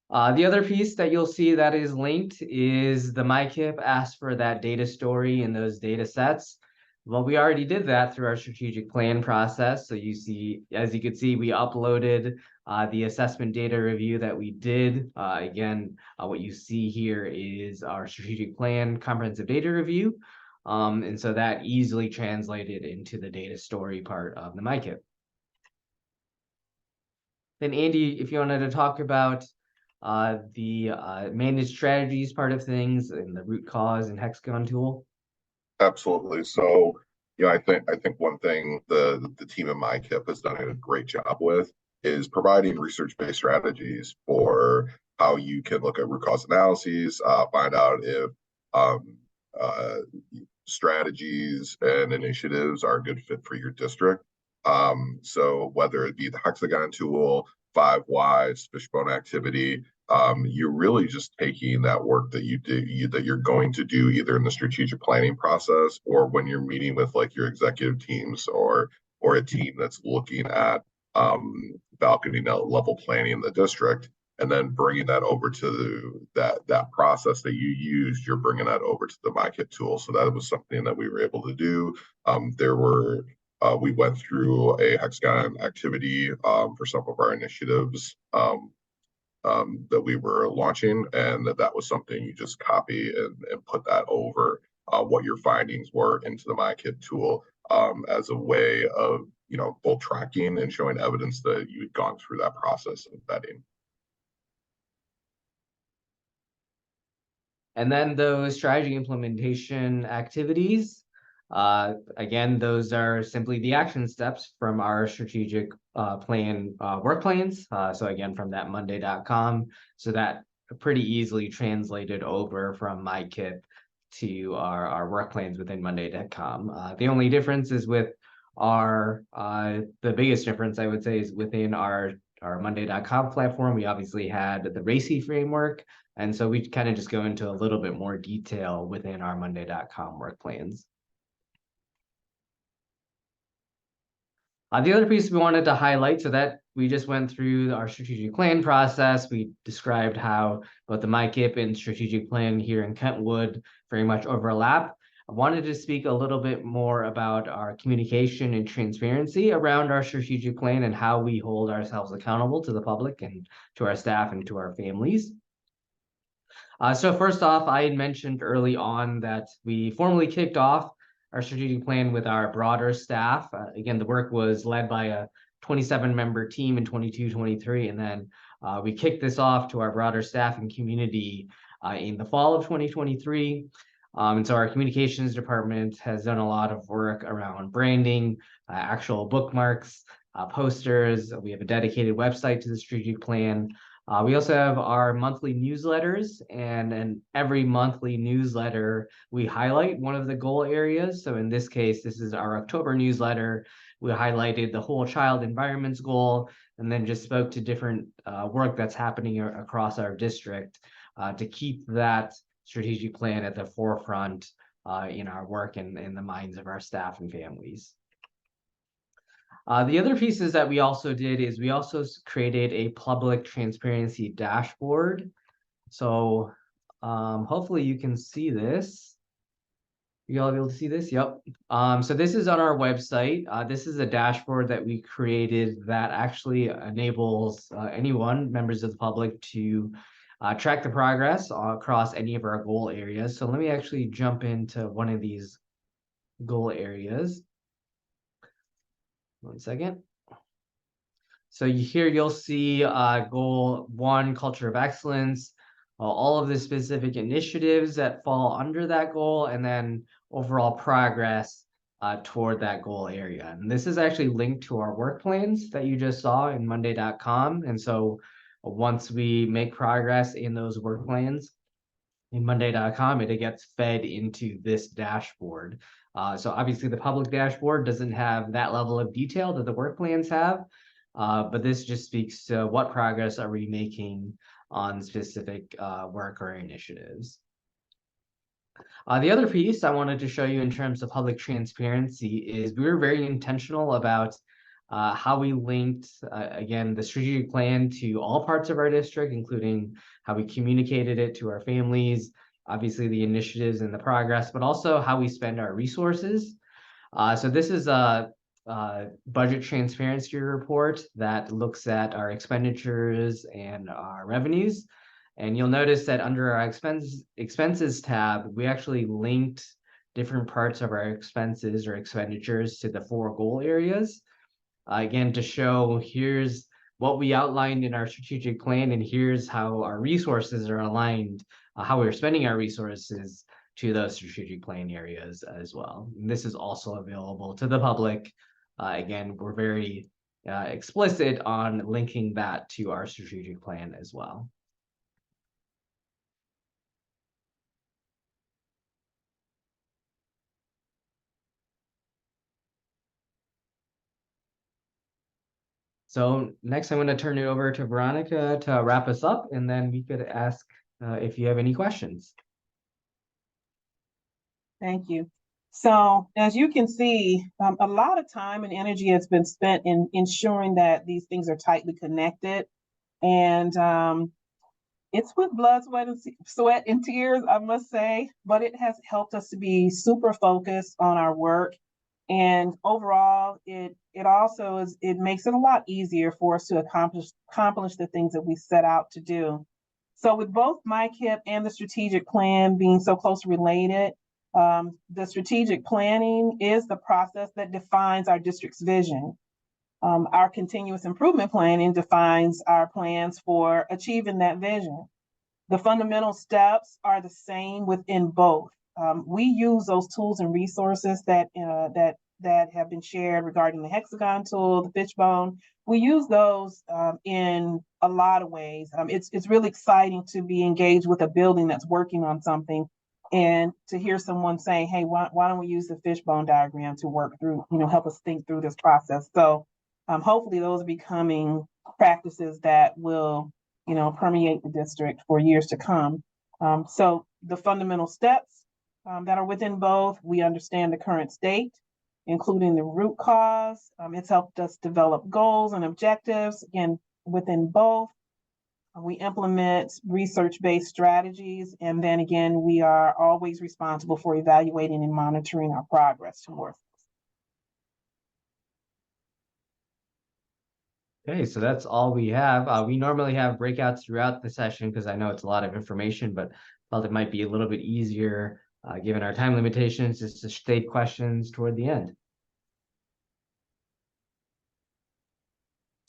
The other piece that you'll see that is linked is the MICIP asks for that data story and those data sets. Well, we already did that through our strategic plan process. So you see, as you can see, we uploaded the assessment data review that we did. Again, what you see here is our strategic plan comprehensive data review. And so that easily translated into the data story part of the MICIP. Then Andy, if you wanted to talk about the managed strategies part of things and the root cause and hexagon tool. Absolutely. So, I think one thing the team at MICIP has done a great job with is providing research-based strategies for how you can look at root cause analyses, find out if strategies and initiatives are a good fit for your district. So whether it be the hexagon tool, 5 whys, fishbone activity, you're really just taking that work that that you're going to do either in the strategic planning process or when you're meeting with like your executive teams or a team that's looking at balcony level planning in the district, and then bringing that over to that process that you used. You're bringing that over to the MICIP tool. So that was something that we were able to do. We went through a hexagon activity for some of our initiatives that we were launching, and that was something you just copy and put that over what your findings were into the MICIP tool as a way of both tracking and showing evidence that you had gone through that process of vetting. And then those strategy implementation activities, again, those are simply the action steps from our strategic plan work plans. So again, from that monday.com. So that pretty easily translated over from MICIP to our work plans within monday.com. The only difference is with the biggest difference I would say is within our monday.com platform. We obviously had the RACI framework. And so we kind of just go into a little bit more detail within our monday.com work plans. The other piece we wanted to highlight, so that we just went through our strategic plan process. We described how both the MICIP and strategic plan here in Kentwood very much overlap. I wanted to speak a little bit more about our communication and transparency around our strategic plan and how we hold ourselves accountable to the public and to our staff and to our families. So first off, I had mentioned early on that we formally kicked off our strategic plan with our broader staff. Again, the work was led by a 27-member team in 22-23, and then we kicked this off to our broader staff and community in the fall of 2023. And so our communications department has done a lot of work around branding, actual bookmarks, posters. We have a dedicated website to the strategic plan. We also have our monthly newsletters, and in every monthly newsletter, we highlight one of the goal areas. So in this case, this is our October newsletter. We highlighted the whole child environments goal, and then just spoke to different work that's happening across our district to keep that strategic plan at the forefront in our work and in the minds of our staff and families. The other pieces that we also did is we also created a public transparency dashboard. So hopefully you can see this. You all be able to see this? Yep. So this is on our website. This is a dashboard that we created that actually enables anyone, members of the public, to track the progress across any of our goal areas. So let me actually jump into one of these goal areas. 1 second. So here you'll see goal 1, culture of excellence, all of the specific initiatives that fall under that goal, and then overall progress toward that goal area. And this is actually linked to our work plans that you just saw in monday.com. And so once we make progress in those work plans in monday.com, it gets fed into this dashboard. So obviously the public dashboard doesn't have that level of detail that the work plans have, but this just speaks to what progress are we making on specific work or initiatives. The other piece I wanted to show you in terms of public transparency is we were very intentional about how we linked, again, the strategic plan to all parts of our district, including how we communicated it to our families, obviously the initiatives and the progress, but also how we spend our resources. So this is a budget transparency report that looks at our expenditures and our revenues. And you'll notice that under our expenses tab, we actually linked different parts of our expenses or expenditures to the 4 goal areas. Again, to show here's what we outlined in our strategic plan, and here's how our resources are aligned, how we're spending our resources to those strategic plan areas as well. And this is also available to the public. Again, we're very explicit on linking that to our strategic plan as well. So next, I'm going to turn it over to Veronica to wrap us up, and then we could ask if you have any questions. Thank you. So as you can see, a lot of time and energy has been spent in ensuring that these things are tightly connected. And it's with blood, sweat and tears, I must say, but it has helped us to be super focused on our work. And overall, it also makes it a lot easier for us to accomplish the things that we set out to do. So with both MICIP and the strategic plan being so closely related, the strategic planning is the process that defines our district's vision. Our continuous improvement planning defines our plans for achieving that vision. The fundamental steps are the same within both. We use those tools and resources that have been shared regarding the hexagon tool, the fishbone. We use those in a lot of ways. It's really exciting to be engaged with a building that's working on something, and to hear someone say, "Hey, why don't we use the fishbone diagram to work through, help us think through this process?" So hopefully those are becoming practices that will, permeate the district for years to come. So the fundamental steps that are within both, we understand the current state, including the root cause. It's helped us develop goals and objectives, again, within both. We implement research-based strategies, and then again, we are always responsible for evaluating and monitoring our progress towards. Okay, so that's all we have. We normally have breakouts throughout the session because I know it's a lot of information, but felt it might be a little bit easier, given our time limitations, just to state questions toward the end.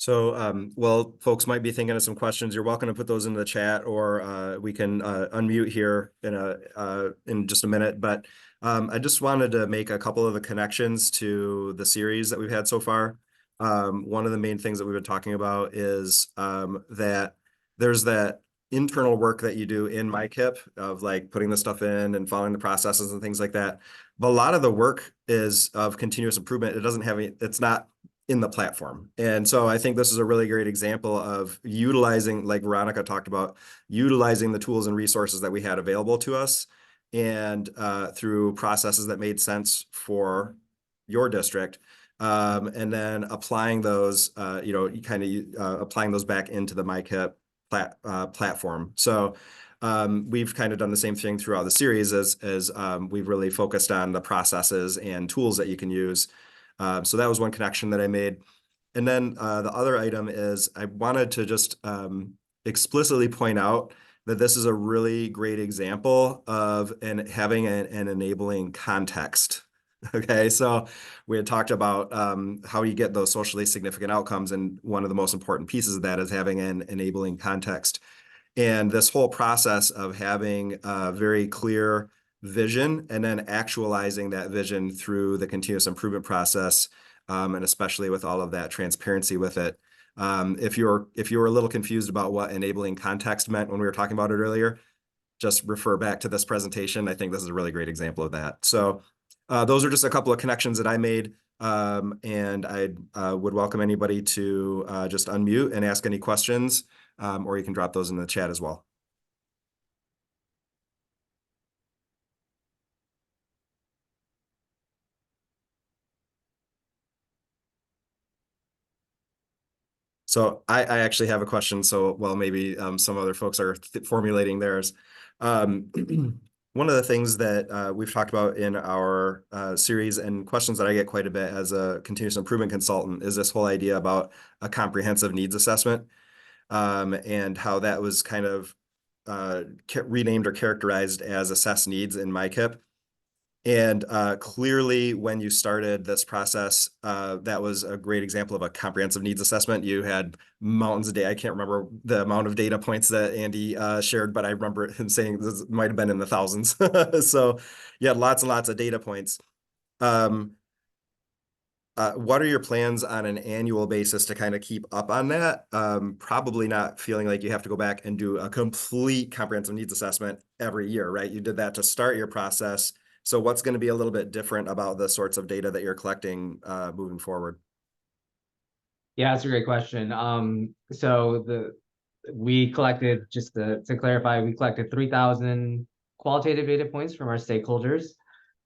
So, well, folks might be thinking of some questions. You're welcome to put those into the chat, or we can unmute here in just a minute. But I just wanted to make a couple of the connections to the series that we've had so far. One of the main things that we've been talking about is that there's that internal work that you do in MICIP of like putting the stuff in and following the processes and things like that. But a lot of the work is of continuous improvement. It doesn't have any, it's not in the platform. And so I think this is a really great example of utilizing, like Veronica talked about, utilizing the tools and resources that we had available to us and through processes that made sense for your district. And then applying those, applying those back into the MICIP platform. So we've kind of done the same thing throughout the series as we've really focused on the processes and tools that you can use. So that was one connection that I made. And then the other item is I wanted to just explicitly point out that this is a really great example of having an enabling context. Okay, so we had talked about how you get those socially significant outcomes, and one of the most important pieces of that is having an enabling context. And this whole process of having a very clear vision and then actualizing that vision through the continuous improvement process, and especially with all of that transparency with it. If you were a little confused about what enabling context meant when we were talking about it earlier, just refer back to this presentation. I think this is a really great example of that. So those are just a couple of connections that I made. And I would welcome anybody to just unmute and ask any questions, or you can drop those in the chat as well. So I actually have a question. So, well, maybe some other folks are formulating theirs. One of the things that we've talked about in our series and questions that I get quite a bit as a continuous improvement consultant is this whole idea about a comprehensive needs assessment, and how that was kind of renamed or characterized as assess needs in MICIP. And clearly, when you started this process, that was a great example of a comprehensive needs assessment. You had mountains of data. I can't remember the amount of data points that Andy shared, but I remember him saying this might have been in the thousands. So you had lots and lots of data points. What are your plans on an annual basis to kind of keep up on that? Probably not feeling like you have to go back and do a complete comprehensive needs assessment every year, right? You did that to start your process. So what's going to be a little bit different about the sorts of data that you're collecting moving forward? Yeah, that's a great question. We collected, just to clarify, we collected 3,000 qualitative data points from our stakeholders.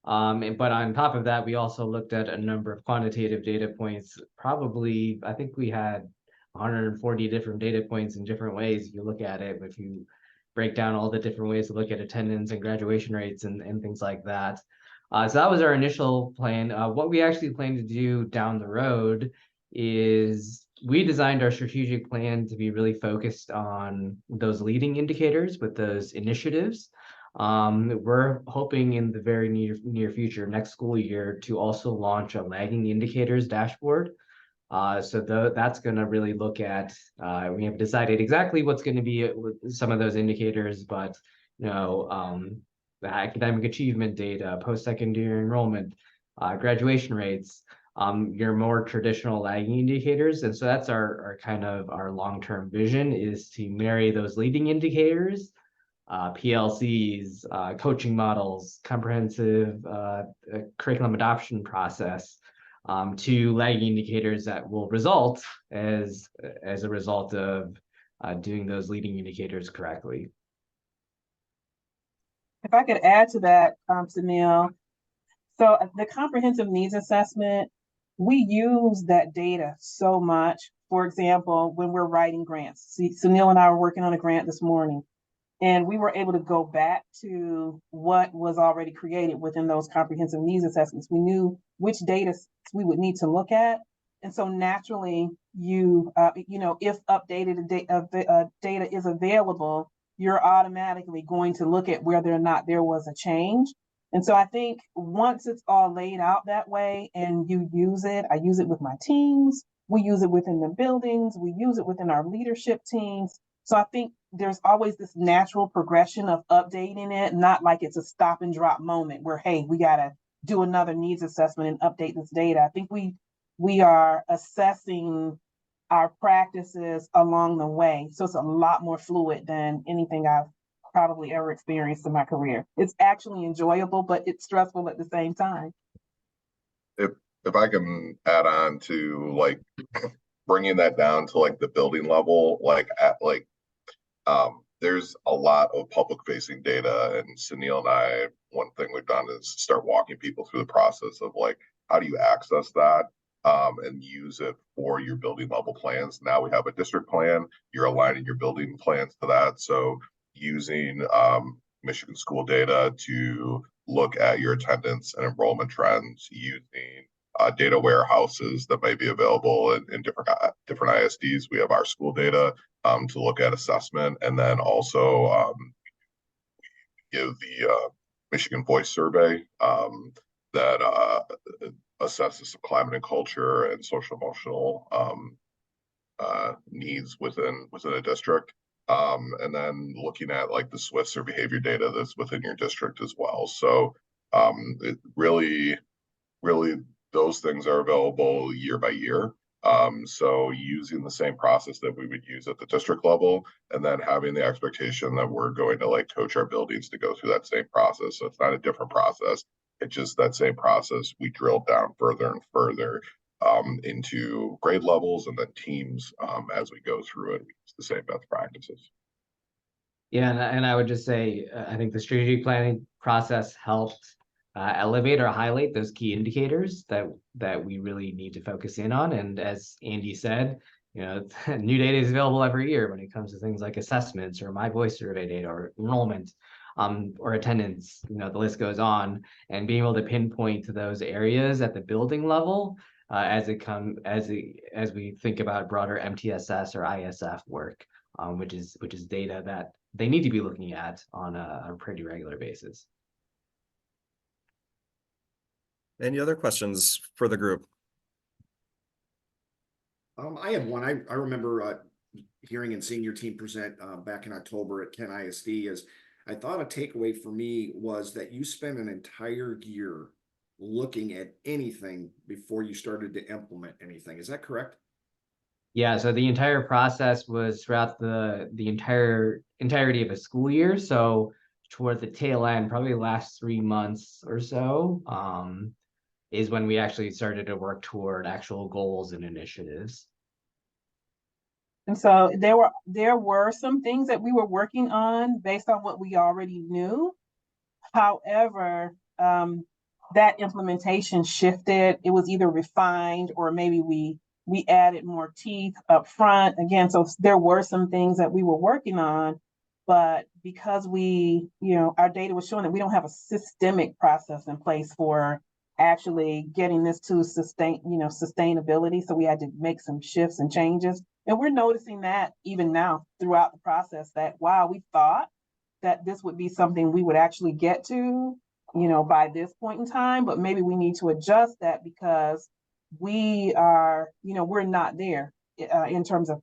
But on top of that, we also looked at a number of quantitative data points. Probably, I think we had 140 different data points in different ways. If you look at it, if you break down all the different ways to look at attendance and graduation rates and things like that. So that was our initial plan. What we actually plan to do down the road is we designed our strategic plan to be really focused on those leading indicators with those initiatives. We're hoping in the very near future, next school year, to also launch a lagging indicators dashboard. That's going to really look at, we haven't decided exactly what's going to be some of those indicators, but the academic achievement data, post-secondary enrollment, graduation rates, your more traditional lagging indicators. And so that's our kind of our long-term vision, is to marry those leading indicators, PLCs, coaching models, comprehensive curriculum adoption process, to lagging indicators that will result as a result of doing those leading indicators correctly. If I could add to that, Sunil, so the comprehensive needs assessment, we use that data so much for example, when we're writing grants. See, Sunil and I were working on a grant this morning, and we were able to go back to what was already created within those comprehensive needs assessments. We knew which data we would need to look at. And so naturally, if updated data is available, you're automatically going to look at whether or not there was a change. And so I think once it's all laid out that way and you use it, I use it with my teams, we use it within the buildings, we use it within our leadership teams. So I think there's always this natural progression of updating it, not like it's a stop and drop moment where, hey, we got to do another needs assessment and update this data. I think we are assessing our practices along the way. So it's a lot more fluid than anything I've probably ever experienced in my career. It's actually enjoyable, but it's stressful at the same time. If I can add on to like bringing that down to like the building level, there's a lot of public facing data, and Sunil and I, one thing we've done is start walking people through the process of like, how do you access that and use it for your building level plans? Now we have a district plan, you're aligning your building plans to that. So using Michigan school data to look at your attendance and enrollment trends, using data warehouses that may be available in different ISDs. We have our school data to look at assessment, and then also we give the Michigan Voice Survey that assesses climate and culture and social emotional needs within a district. And then looking at like the SWIFTs or behavior data that's within your district as well. So it really those things are available year by year. So using the same process that we would use at the district level, and then having the expectation that we're going to like coach our buildings to go through that same process. So it's not a different process. It's just that same process. We drill down further and further into grade levels and then teams as we go through it. We use the same best practices. Yeah, and I would just say, I think the strategic planning process helped elevate or highlight those key indicators that we really need to focus in on. And as Andy said, new data is available every year when it comes to things like assessments or My Voice survey data or enrollment or attendance. The list goes on. And being able to pinpoint to those areas at the building level as we think about broader MTSS or ISF work, which is data that they need to be looking at on a pretty regular basis. Any other questions for the group? I had one. I remember hearing and seeing your team present back in October at Kent ISD. As I thought a takeaway for me was that you spent an entire year looking at anything before you started to implement anything. Is that correct? Yeah, so the entire process was throughout the entirety of a school year. So toward the tail end, probably the last 3 months or so, is when we actually started to work toward actual goals and initiatives. And so there were some things that we were working on based on what we already knew. However, that implementation shifted. It was either refined or maybe we added more teeth up front. Again, so there were some things that we were working on, but because our data was showing that we don't have a systemic process in place for actually getting this to sustainability. So we had to make some shifts and changes. And we're noticing that even now throughout the process that, wow, we thought that this would be something we would actually get to, by this point in time, but maybe we need to adjust that because we are, we're not there in terms of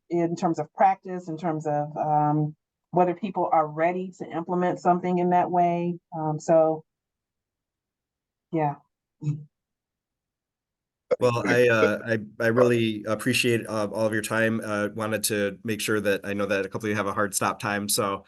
practice, in terms of whether people are ready to implement something in that way. So, yeah. Well, I really appreciate all of your time. Wanted to make sure that I know that a couple of you have a hard stop time. So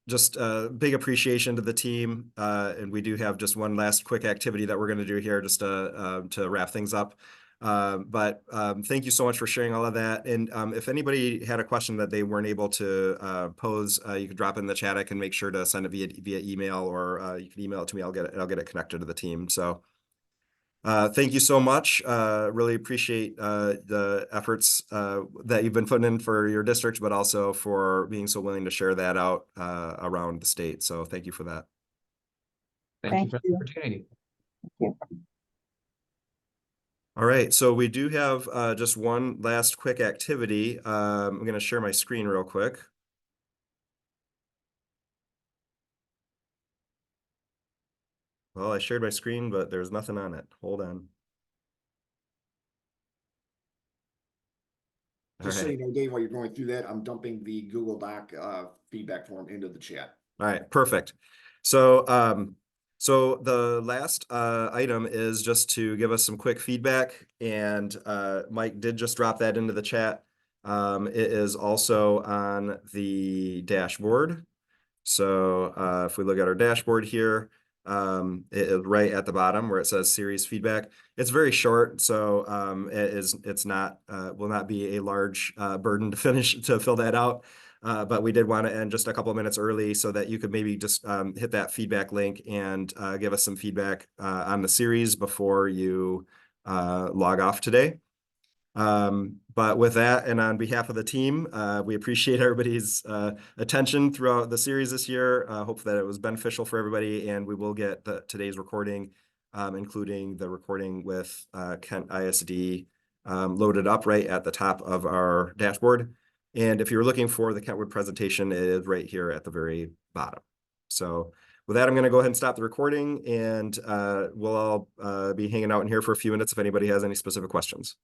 just a big appreciation to the team. And we do have just one last quick activity that we're going to do here just to wrap things up. But thank you so much for sharing all of that. And if anybody had a question that they weren't able to pose, you could drop it in the chat. I can make sure to send it via email, or you can email it to me. I'll get it connected to the team. So Thank you so much. Really appreciate the efforts that you've been putting in for your district, but also for being so willing to share that out around the state. So thank you for that. Thank you Thank for the you. opportunity. All right, so we do have just one last quick activity. I'm going to share my screen real quick. Well, I shared my screen, but there's nothing on it. Hold on. Just so All you right. know, Dave, while you're going through that, I'm dumping the Google Doc feedback form into the chat. All right, perfect. So, so the last item is just to give us some quick feedback, and Mike did just drop that into the chat. It is also on the dashboard. So if we look at our dashboard here, it is right at the bottom where it says series feedback. It's very short, so it's not will not be a large burden to fill that out. But we did want to end just a couple of minutes early so that you could maybe just hit that feedback link and give us some feedback on the series before you log off today. But with that, and on behalf of the team, we appreciate everybody's attention throughout the series this year. Hope that it was beneficial for everybody, and we will get today's recording, including the recording with Kent ISD, loaded up right at the top of our dashboard. And if you're looking for the Kentwood presentation, it is right here at the very bottom. So with that, I'm going to go ahead and stop the recording, and we'll all be hanging out in here for a few minutes if anybody has any specific questions.